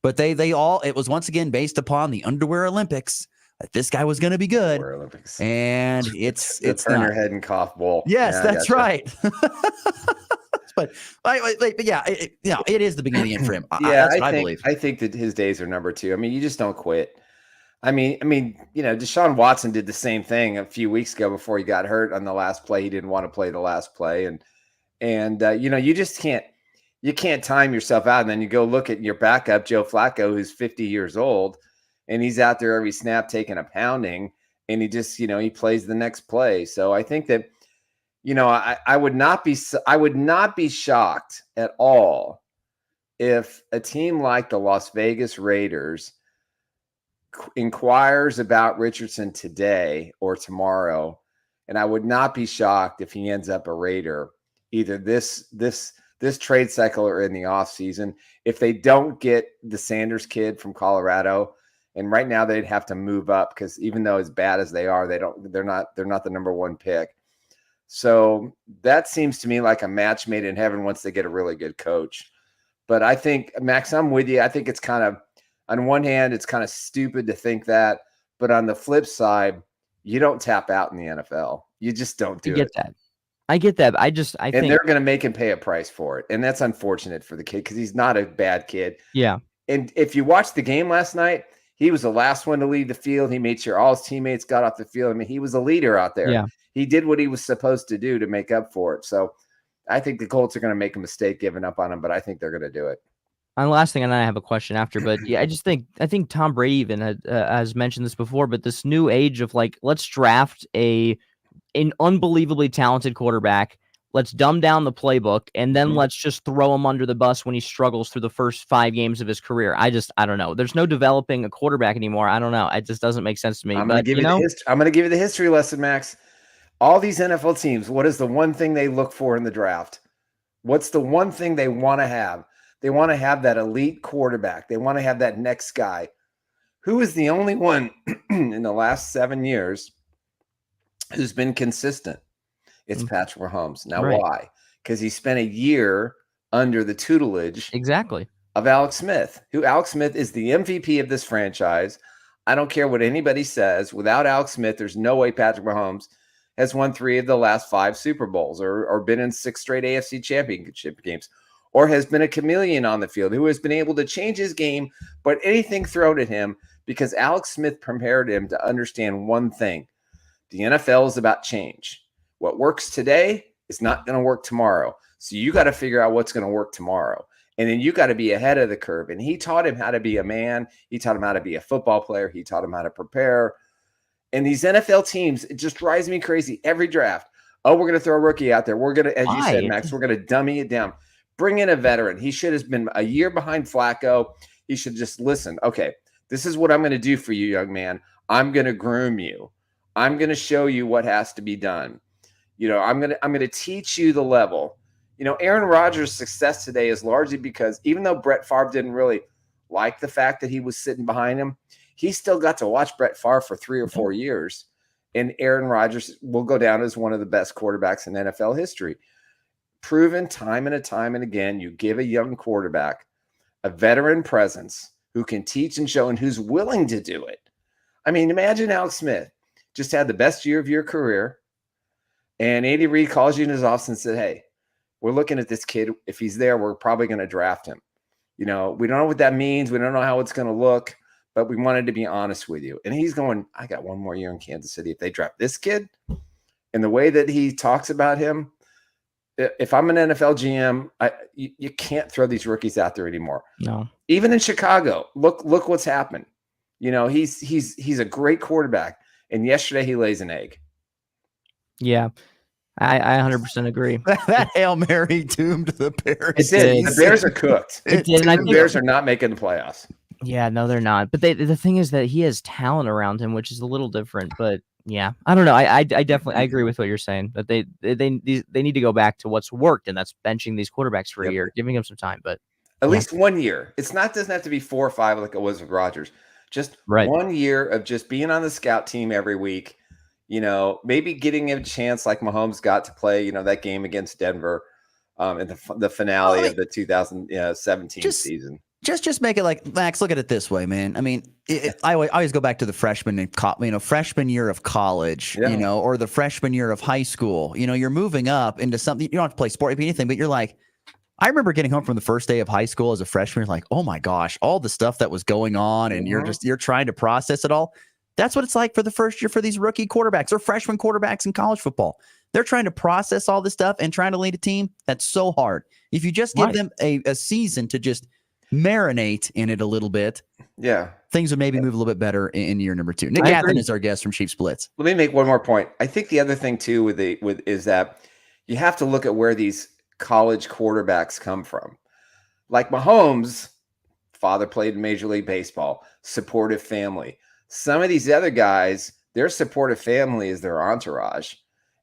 But they all, it was once again based upon the underwear Olympics that this guy was going to be good. Olympics. And it's turn not. your head and cough bowl. Yes, Yeah, that's right. but yeah, it is the beginning of the end for him. Yeah, That's what I believe. I think that his days are number 2. I mean, you just don't quit. I mean, Deshaun Watson did the same thing a few weeks ago before he got hurt on the last play. He didn't want to play the last play, and you just can't. You can't time yourself out, and then you go look at your backup, Joe Flacco, who's 50 years old, and he's out there every snap taking a pounding, and he just, he plays the next play. So I think that, I would not be shocked at all if a team like the Las Vegas Raiders inquires about Richardson today or tomorrow, and I would not be shocked if he ends up a Raider either this trade cycle or in the offseason. If they don't get the Sanders kid from Colorado, and right now they'd have to move up because even though as bad as they are, they're not the number 1 pick. So that seems to me like a match made in heaven once they get a really good coach. But I think, Max, I'm with you. I think it's kind of, on one hand, it's kind of stupid to think that, but on the flip side, you don't tap out in the NFL. You just don't do it. I get that. I think they're going to make him pay a price for it. And that's unfortunate for the kid because he's not a bad kid. Yeah. And if you watched the game last night, he was the last one to leave the field. He made sure all his teammates got off the field. I mean, he was a leader out there. Yeah. He did what he was supposed to do to make up for it. So I think the Colts are going to make a mistake giving up on him, but I think they're going to do it. And the last thing, and then I have a question after, but yeah, I think Tom Brady even has mentioned this before, but this new age of let's draft an unbelievably talented quarterback. Let's dumb down the playbook, and then let's just throw him under the bus when he struggles through the first 5 games of his career. I don't know. There's no developing a quarterback anymore. I don't know. It just doesn't make sense to me. I'm going to give you the history lesson, Max. All these NFL teams, what is the one thing they look for in the draft? What's the one thing they want to have? They want to have that elite quarterback. They want to have that next guy. Who is the only one in the last 7 years who's been consistent? It's Patrick Mahomes. Now, why? Because he spent a year under the tutelage of Alex Smith, who Alex Smith is the MVP of this franchise. I don't care what anybody says. Without Alex Smith, there's no way Patrick Mahomes has won 3 of the last 5 Super Bowls or been in 6 straight AFC championship games or has been a chameleon on the field, who has been able to change his game, but anything thrown at him because Alex Smith prepared him to understand one thing. The NFL is about change. What works today is not going to work tomorrow. So you got to figure out what's going to work tomorrow. And then you got to be ahead of the curve. And he taught him how to be a man. He taught him how to be a football player. He taught him how to prepare. And these NFL teams, it just drives me crazy every draft. Oh, we're going to throw a rookie out there. We're going to, as you said, Max, we're going to dummy it down. Bring in a veteran. He should have been a year behind Flacco. He should just listen. Okay, this is what I'm going to do for you, young man. I'm going to groom you. I'm going to show you what has to be done. I'm going to teach you the level. Aaron Rodgers' success today is largely because even though Brett Favre didn't really like the fact that he was sitting behind him, he still got to watch Brett Favre for 3 or 4 years. And Aaron Rodgers will go down as one of the best quarterbacks in NFL history. Proven time and again, you give a young quarterback a veteran presence who can teach and show and who's willing to do it. I mean, imagine Alex Smith just had the best year of your career, and Andy Reid calls you in his office and said, hey, we're looking at this kid. If he's there, we're probably going to draft him. We don't know what that means. We don't know how it's going to look, but we wanted to be honest with you. And he's going, I got one more year in Kansas City. If they draft this kid, and the way that he talks about him, if I'm an NFL GM, you can't throw these rookies out there anymore. No. Even in Chicago, look what's happened. He's a great quarterback, and yesterday he lays an egg. Yeah, I 100% agree. That Hail Mary doomed the Bears. It did. The Bears are cooked. It did. And I the think Bears are not making the playoffs. Yeah, no, they're not. But the thing is that he has talent around him, which is a little different. But yeah, I don't know. I definitely agree with what you're saying. That they need to go back to what's worked, and that's benching these quarterbacks for a year, giving them some time. But at least 1 year. Doesn't have to be 4 or 5 like it was with Rodgers. Just 1 year of just being on the scout team every week. Maybe getting a chance like Mahomes got to play. That game against Denver, in the finale of the 2017 season. Just make it like, Max, look at it this way, man. I mean, I always go back to the freshman year of college, or the freshman year of high school. You're moving up into something. You don't have to play sport or anything, but you're like, I remember getting home from the first day of high school as a freshman. You're like, oh my gosh, all the stuff that was going on, and you're trying to process it all. That's what it's like for the first year for these rookie quarterbacks or freshman quarterbacks in college football. They're trying to process all this stuff and trying to lead a team. That's so hard. If you just give them a season to just marinate in it a little bit, things would maybe move a little bit better in year number 2. Nick Gathman is our guest from Chiefs Blitz. Let me make one more point. I think the other thing too is that you have to look at where these college quarterbacks come from. Like Mahomes, father played in Major League Baseball, supportive family. Some of these other guys, their supportive family is their entourage,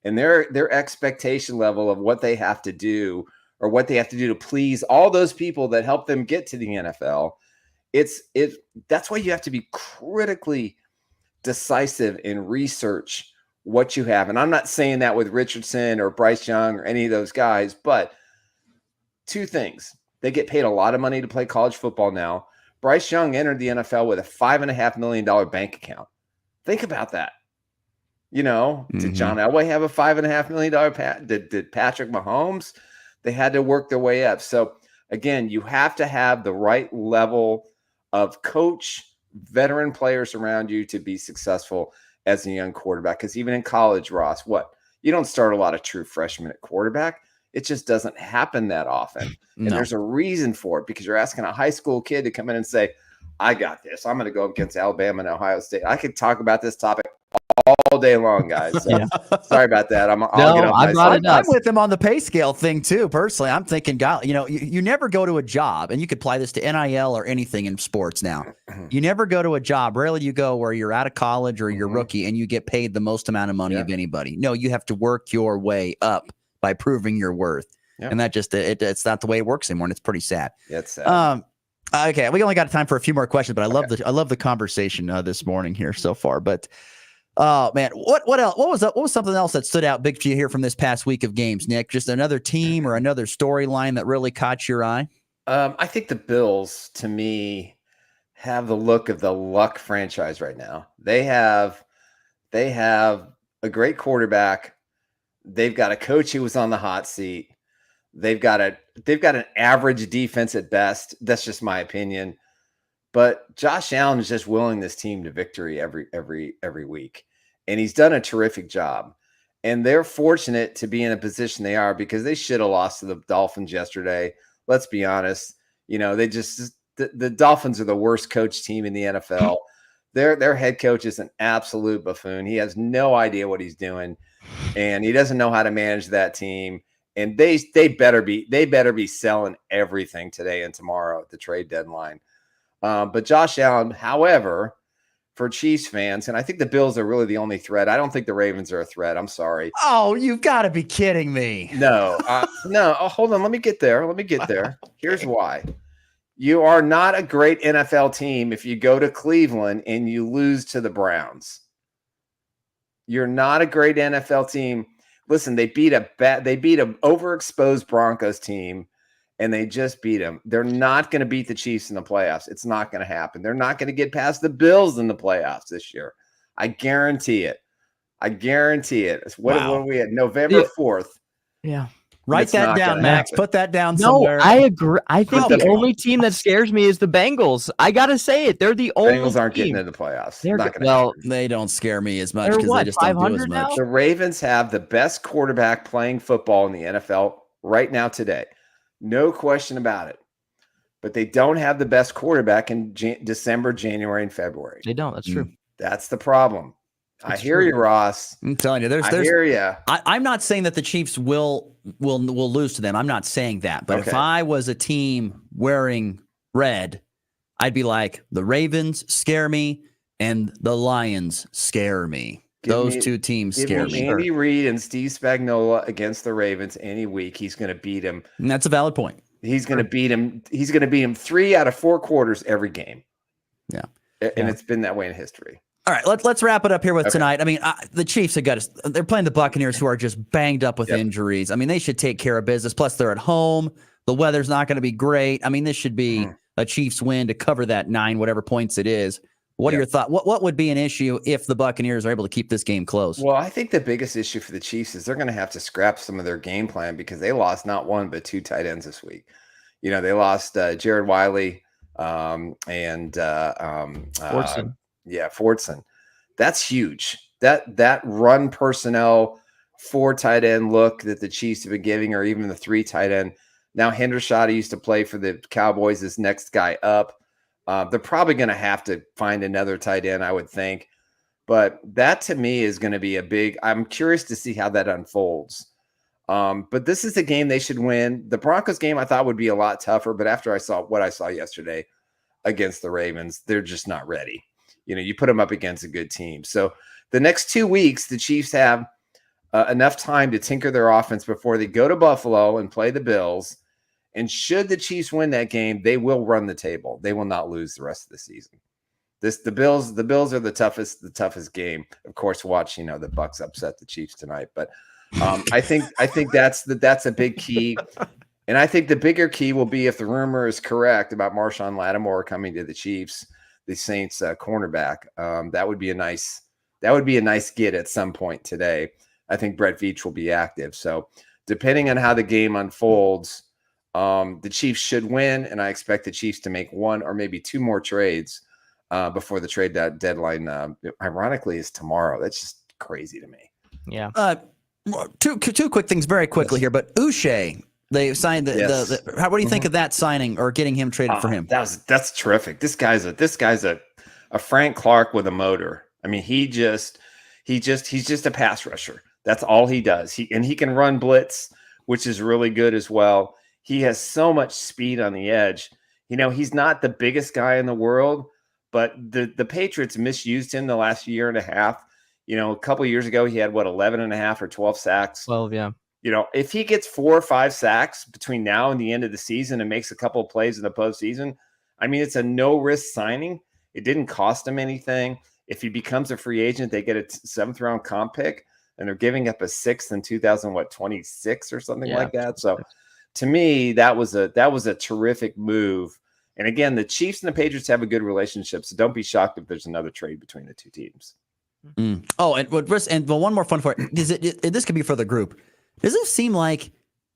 and their expectation level of what they have to do or what they have to do to please all those people that help them get to the NFL. That's why you have to be critically decisive and research what you have. And I'm not saying that with Richardson or Bryce Young or any of those guys, but 2 things. They get paid a lot of money to play college football now. Bryce Young entered the NFL with a $5.5 million bank account. Think about that. Did John Elway have a $5.5 million did Patrick Mahomes? They had to work their way up. So again, you have to have the right level of coach, veteran players around you to be successful as a young quarterback. Because even in college, Ross, you don't start a lot of true freshmen at quarterback. It just doesn't happen that often. And there's a reason for it, because you're asking a high school kid to come in and say, I got this. I'm going to go against Alabama and Ohio State. I could talk about this topic all day long, guys. So sorry about that. I'm with him on the pay scale thing too. Personally, I'm thinking, God, you never go to a job, and you could apply this to NIL or anything in sports now. You never go to a job. Rarely you go where you're out of college or you're rookie and you get paid the most amount of money of anybody. No, you have to work your way up by proving your worth. And that just it's not the way it works anymore, and it's pretty sad. Yeah, it's sad. Okay, we only got time for a few more questions, but I love the conversation this morning here so far. But man, what else? What was something else that stood out big for you here from this past week of games, Nick? Just another team or another storyline that really caught your eye? I think the Bills, to me, have the look of the luck franchise right now. They have a great quarterback. They've got a coach who was on the hot seat. They've got an average defense at best. That's just my opinion. But Josh Allen is just willing this team to victory every week. And he's done a terrific job. And they're fortunate to be in a position they are, because they should have lost to the Dolphins yesterday. Let's be honest. The Dolphins are the worst coach team in the NFL. Their head coach is an absolute buffoon. He has no idea what he's doing, and he doesn't know how to manage that team. And they better be selling everything today and tomorrow at the trade deadline. But Josh Allen, however, for Chiefs fans, and I think the Bills are really the only threat. I don't think the Ravens are a threat. I'm sorry. Oh, you've got to be kidding me. No. No. Oh, hold on. Let me get there. Here's why. You are not a great NFL team if you go to Cleveland and you lose to the Browns. You're not a great NFL team. Listen, they beat an overexposed Broncos team, and they just beat them. They're not going to beat the Chiefs in the playoffs. It's not going to happen. They're not going to get past the Bills in the playoffs this year. I guarantee it. I guarantee it. What are we at? November 4th. Yeah. Write that down, Max. Happen. Put that down No, somewhere. I agree. I think the only team that scares me is the Bengals. I gotta say it. They're the only Bengals aren't team. getting into the playoffs. They're not gonna well, they don't scare me as much because they just don't do as much. The Ravens have the best quarterback playing football in the NFL right now today. No question about it. But they don't have the best quarterback in December, January, and February. They don't. That's true. That's the problem. I hear you, Ross. I'm telling you, I hear you. I'm not saying that the Chiefs will lose to them. I'm not saying that. But if I was a team wearing red, I'd be like, the Ravens scare me and the Lions scare me. Those two teams scare me. Andy Reid and Steve Spagnuolo against the Ravens any week. He's going to beat him. And that's a valid point. He's going to beat him. He's going to beat him 3 out of 4 quarters every game. Yeah. And it's been that way in history. All right, let's wrap it up here with tonight. I mean, the Chiefs have got to. They're playing the Buccaneers, who are just banged up with injuries. I mean, they should take care of business. Plus, they're at home. The weather's not going to be great. I mean, this should be a Chiefs win to cover that 9 whatever points it is. What are your thoughts? What would be an issue if the Buccaneers are able to keep this game close? Well, I think the biggest issue for the Chiefs is they're going to have to scrap some of their game plan because they lost not 1 but 2 tight ends this week. You know, they lost Jared Wiley and Fordson. Fordson. That's huge. That run personnel 4 tight end look that the Chiefs have been giving, or even the 3 tight end. Now Hendershot, who used to play for the Cowboys, is next guy up. They're probably going to have to find another tight end, I would think. But that to me is going to be a big. I'm curious to see how that unfolds. But this is a game they should win. The Broncos game I thought would be a lot tougher, but after I saw what I saw yesterday against the Ravens, they're just not ready. You know, you put them up against a good team. So the next 2 weeks, the Chiefs have enough time to tinker their offense before they go to Buffalo and play the Bills. And should the Chiefs win that game, they will run the table. They will not lose the rest of the season. The Bills are the toughest game. Of course, watch, the Bucs upset the Chiefs tonight. But I think that's a big key. And I think the bigger key will be if the rumor is correct about Marshawn Lattimore coming to the Chiefs, the Saints cornerback. That would be a nice get at some point today. I think Brett Veach will be active. So depending on how the game unfolds, the Chiefs should win, and I expect the Chiefs to make 1 or maybe 2 more trades before the trade deadline. Ironically, is tomorrow. That's just crazy to me. Yeah. Two quick things very quickly here, but Uche. They signed what do you think of that signing or getting him traded for him? That's terrific. This guy's a Frank Clark with a motor. I mean, he's just a pass rusher. That's all he does. He can run blitz, which is really good as well. He has so much speed on the edge. He's not the biggest guy in the world, but the Patriots misused him the last year and a half. A couple of years ago, he had 11 and a half or 12 sacks. 12, yeah. If he gets 4 or 5 sacks between now and the end of the season and makes a couple of plays in the postseason, I mean, it's a no-risk signing. It didn't cost him anything. If he becomes a free agent, they get a 7th round comp pick, and they're giving up a 6th in 2026 or something like that. So, to me, that was a terrific move. And again, the Chiefs and the Patriots have a good relationship, so don't be shocked if there's another trade between the 2 teams. Oh, and one more fun part is this could be for the group. Does it seem like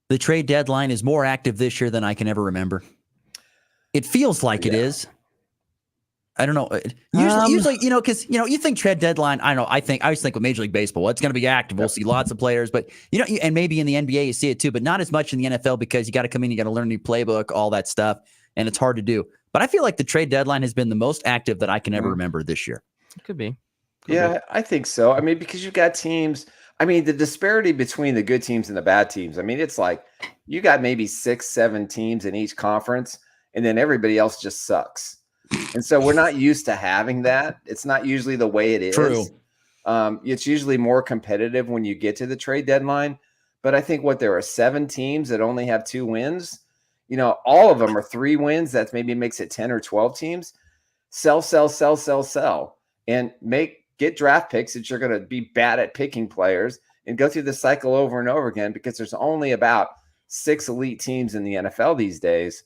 the trade deadline is more active this year than I can ever remember? It feels like it is. I don't know. Usually, because you think trade deadline. I always think with Major League Baseball, well, it's going to be active. We'll see lots of players, but and maybe in the NBA you see it too, but not as much in the NFL because you got to come in, you got to learn a new playbook, all that stuff, and it's hard to do. But I feel like the trade deadline has been the most active that I can ever remember this year. It could be. I think so. I mean, because you've got teams. I mean, the disparity between the good teams and the bad teams. I mean, it's like you got maybe 6-7 teams in each conference, and then everybody else just sucks. And so we're not used to having that. It's not usually the way it is. True. It's usually more competitive when you get to the trade deadline. But I think there are 7 teams that only have 2 wins. All of them are 3 wins. That maybe makes it 10 or 12 teams. Sell, and get draft picks that you're going to be bad at picking players and go through the cycle over and over again because there's only about 6 elite teams in the NFL these days.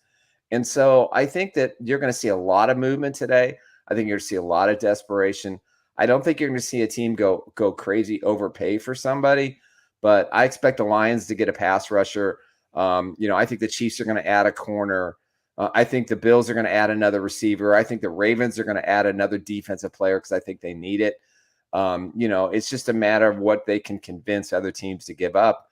And so I think that you're going to see a lot of movement today. I think you're going to see a lot of desperation. I don't think you're going to see a team go crazy, overpay for somebody, but I expect the Lions to get a pass rusher. I think the Chiefs are going to add a corner. I think the Bills are going to add another receiver. I think the Ravens are going to add another defensive player because I think they need it. It's just a matter of what they can convince other teams to give up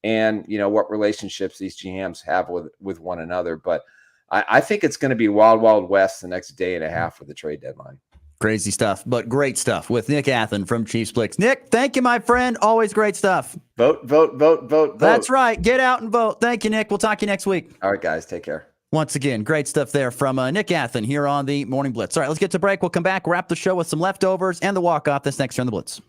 and, what relationships these GMs have with one another. But I think it's going to be wild, wild west the next day and a half for the trade deadline. Crazy stuff, but great stuff with Nick Athen from Chiefs Blitz. Nick, thank you, my friend. Always great stuff. Vote, vote, vote, vote. That's right. Get out and vote. Thank you, Nick. We'll talk to you next week. All right, guys. Take care. Once again, great stuff there from Nick Athen here on the Morning Blitz. All right, let's get to break. We'll come back, wrap the show with some leftovers and the walk-off. This next here on the Blitz.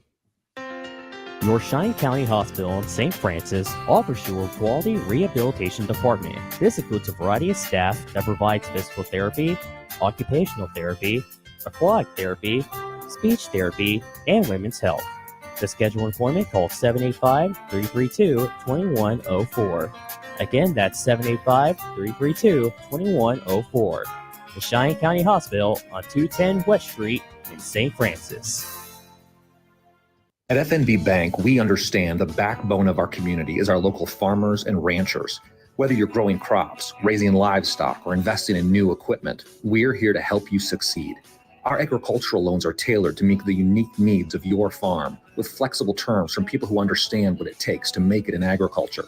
Your Cheyenne County Hospital in St. Francis offers you a quality rehabilitation department. This includes a variety of staff that provides physical therapy, occupational therapy, aquatic therapy, speech therapy, and women's health. To schedule an appointment, call 785-332-2104. Again, that's 785-332-2104. The Cheyenne County Hospital on 210 West Street in St. Francis. At FNB Bank, we understand the backbone of our community is our local farmers and ranchers. Whether you're growing crops, raising livestock, or investing in new equipment, we're here to help you succeed. Our agricultural loans are tailored to meet the unique needs of your farm, with flexible terms from people who understand what it takes to make it in agriculture.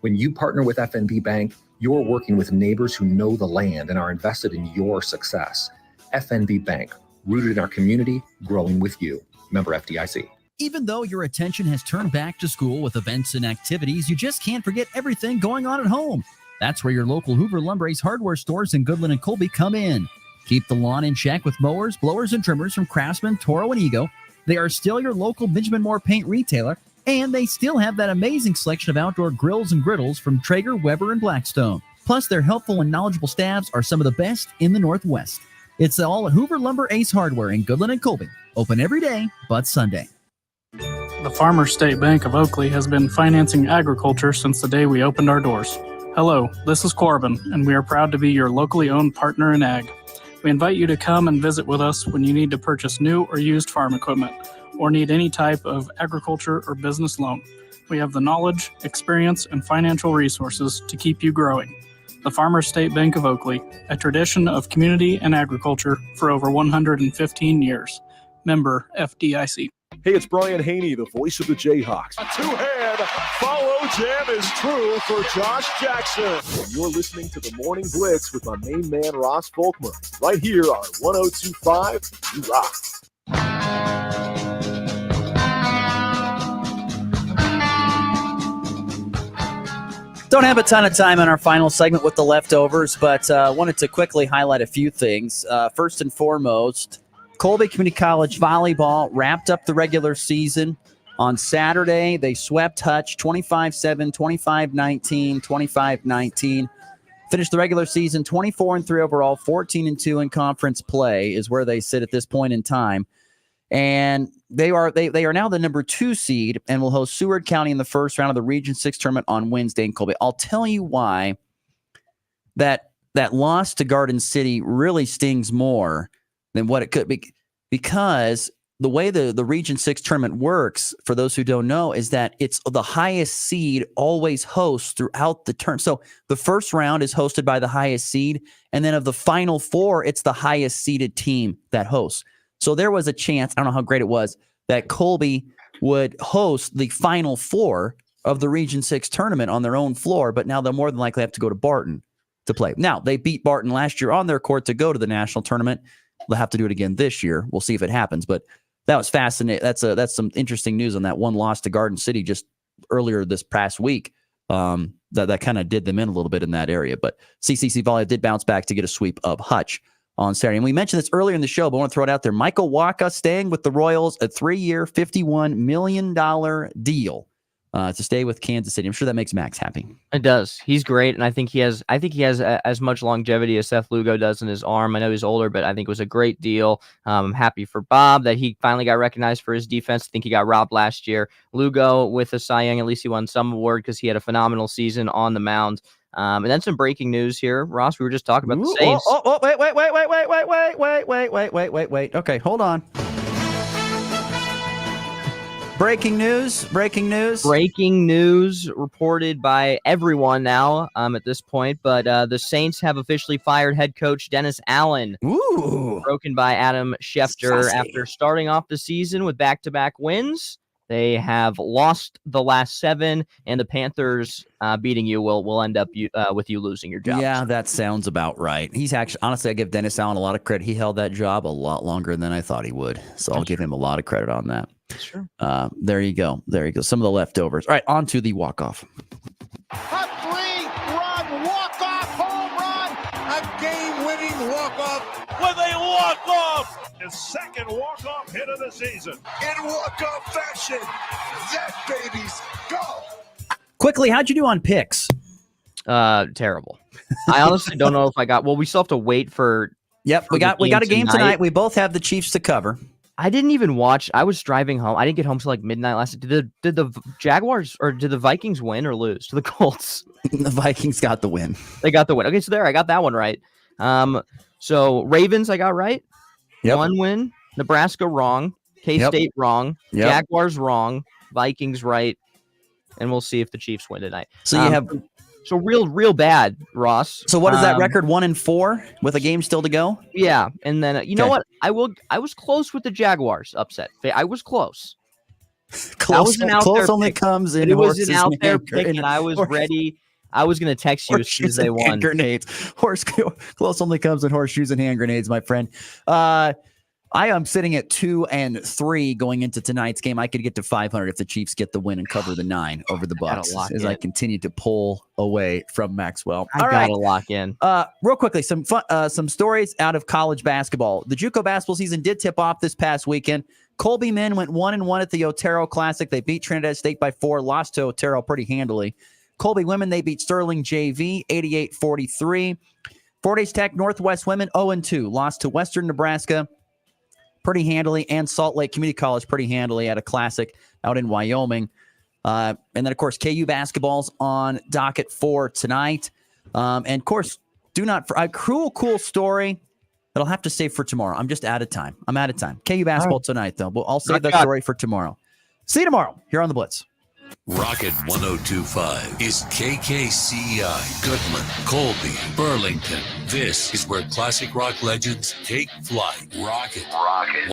When you partner with FNB Bank, you're working with neighbors who know the land and are invested in your success. FNB Bank, rooted in our community, growing with you. Member FDIC. Even though your attention has turned back to school with events and activities, you just can't forget everything going on at home. That's where your local Hoover Lumber hardware stores in Goodland and Colby come in. Keep the lawn in check with mowers, blowers, and trimmers from Craftsman, Toro, and Ego. They are still your local Benjamin Moore paint retailer, and they still have that amazing selection of outdoor grills and griddles from Traeger, Weber, and Blackstone. Plus, their helpful and knowledgeable staffs are some of the best in the Northwest. It's all at Hoover Lumber Ace Hardware in Goodland and Colby. Open every day but Sunday. The Farmers State Bank of Oakley has been financing agriculture since the day we opened our doors. Hello, this is Corbin, and we are proud to be your locally owned partner in ag. We invite you to come and visit with us when you need to purchase new or used farm equipment, or need any type of agriculture or business loan. We have the knowledge, experience, and financial resources to keep you growing. The Farmers State Bank of Oakley, a tradition of community and agriculture for over 115 years. Member FDIC. Hey, it's Brian Haney, the voice of the Jayhawks. A two-hand follow jam is true for Josh Jackson. And you're listening to the Morning Blitz with my main man, Ross Volkmer, right here on 102.5 You Rock. Don't have a ton of time on our final segment with the leftovers, but wanted to quickly highlight a few things. First and foremost, Colby Community College volleyball wrapped up the regular season on Saturday. They swept Hutch 25-7, 25-19, 25-19. Finished the regular season 24-3 overall, 14-2 in conference play is where they sit at this point in time. And they are now the number 2 seed and will host Seward County in the first round of the Region 6 tournament on Wednesday in Colby. I'll tell you why that loss to Garden City really stings more than what it could be, because the way the Region 6 tournament works, for those who don't know, is that it's the highest seed always hosts throughout the term. So the first round is hosted by the highest seed, and then of the final 4, it's the highest seeded team that hosts. So there was a chance, I don't know how great it was, that Colby would host the final 4 of the Region 6 tournament on their own floor, but now they'll more than likely have to go to Barton to play. Now, they beat Barton last year on their court to go to the national tournament. They'll have to do it again this year. We'll see if it happens, but that was fascinating. That's some interesting news on that one loss to Garden City just earlier this past week. That kind of did them in a little bit in that area, but CCC Volley did bounce back to get a sweep of Hutch on Saturday. And we mentioned this earlier in the show, but I want to throw it out there. Michael Waka staying with the Royals, a 3-year, $51 million deal to stay with Kansas City. I'm sure that makes Max happy. It does. He's great, and I think he has as much longevity as Seth Lugo does in his arm. I know he's older, but I think it was a great deal. I'm happy for Bob that he finally got recognized for his defense. I think he got robbed last year. Lugo with a Cy Young, at least he won some award because he had a phenomenal season on the mound. And then some breaking news here, Ross. We were just talking about the Saints. Wait. Okay, hold on. Breaking news reported by everyone now at this point, but the Saints have officially fired head coach Dennis Allen. Ooh. Broken by Adam Schefter. Saucy. After starting off the season with back-to-back wins. They have lost the last 7, and the Panthers beating you will end up with you losing your job. Yeah, that sounds about right. He's actually, honestly, I give Dennis Allen a lot of credit. He held that job a lot longer than I thought he would. So I'll give him a lot of credit on that. Sure. There you go. Some of the leftovers. All right, on to the walk-off. A 3-run walk-off home run. A game-winning walk-off with a walk-off. His second walk-off hit of the season. In walk-off fashion. That baby's go. Quickly, how'd you do on picks? Terrible. I honestly don't know if I got. Well, we still have to wait for. Yep, we got a game tonight. We both have the Chiefs to cover. I didn't even watch. I was driving home. I didn't get home till like midnight last night. Did the Jaguars or did the Vikings win or lose to the Colts? The Vikings got the win. They got the win. Okay, so there, I got that one right. So Ravens, I got right. Yep. 1 win. Nebraska wrong. K-State wrong. Yep. Jaguars wrong. Vikings right. And we'll see if the Chiefs win tonight. So you have. So real bad, Ross. So what is that record? 1-4 with a game still to go? Yeah, and then you know what? I was close with the Jaguars upset. I was close. Close only comes in. It was an out there pick, and I was ready. I was going to text you as soon as they won. Hand grenades. Close only comes in horseshoes and hand grenades, my friend. I am sitting at 2-3 going into tonight's game. I could get to 500 if the Chiefs get the win and cover the 9 over the Bucs as I continue to pull away from Maxwell. I gotta lock in. Real quickly, some stories out of college basketball. The JUCO basketball season did tip off this past weekend. Colby men went 1-1 at the Otero Classic. They beat Trinidad State by 4, lost to Otero pretty handily. Colby women, they beat Sterling JV 88-43. Fort Hays Tech Northwest women 0-2, lost to Western Nebraska pretty handily, and Salt Lake Community College pretty handily at a classic out in Wyoming. And then, of course, KU basketball's on docket for tonight. And, of course, a cool story that I'll have to save for tomorrow. I'm just out of time. KU basketball tonight, though. But I'll save that story for tomorrow. See you tomorrow here on The Blitz. Rocket 102.5 is KKCI, Goodland, Colby, Burlington. This is where classic rock legends take flight. Rocket.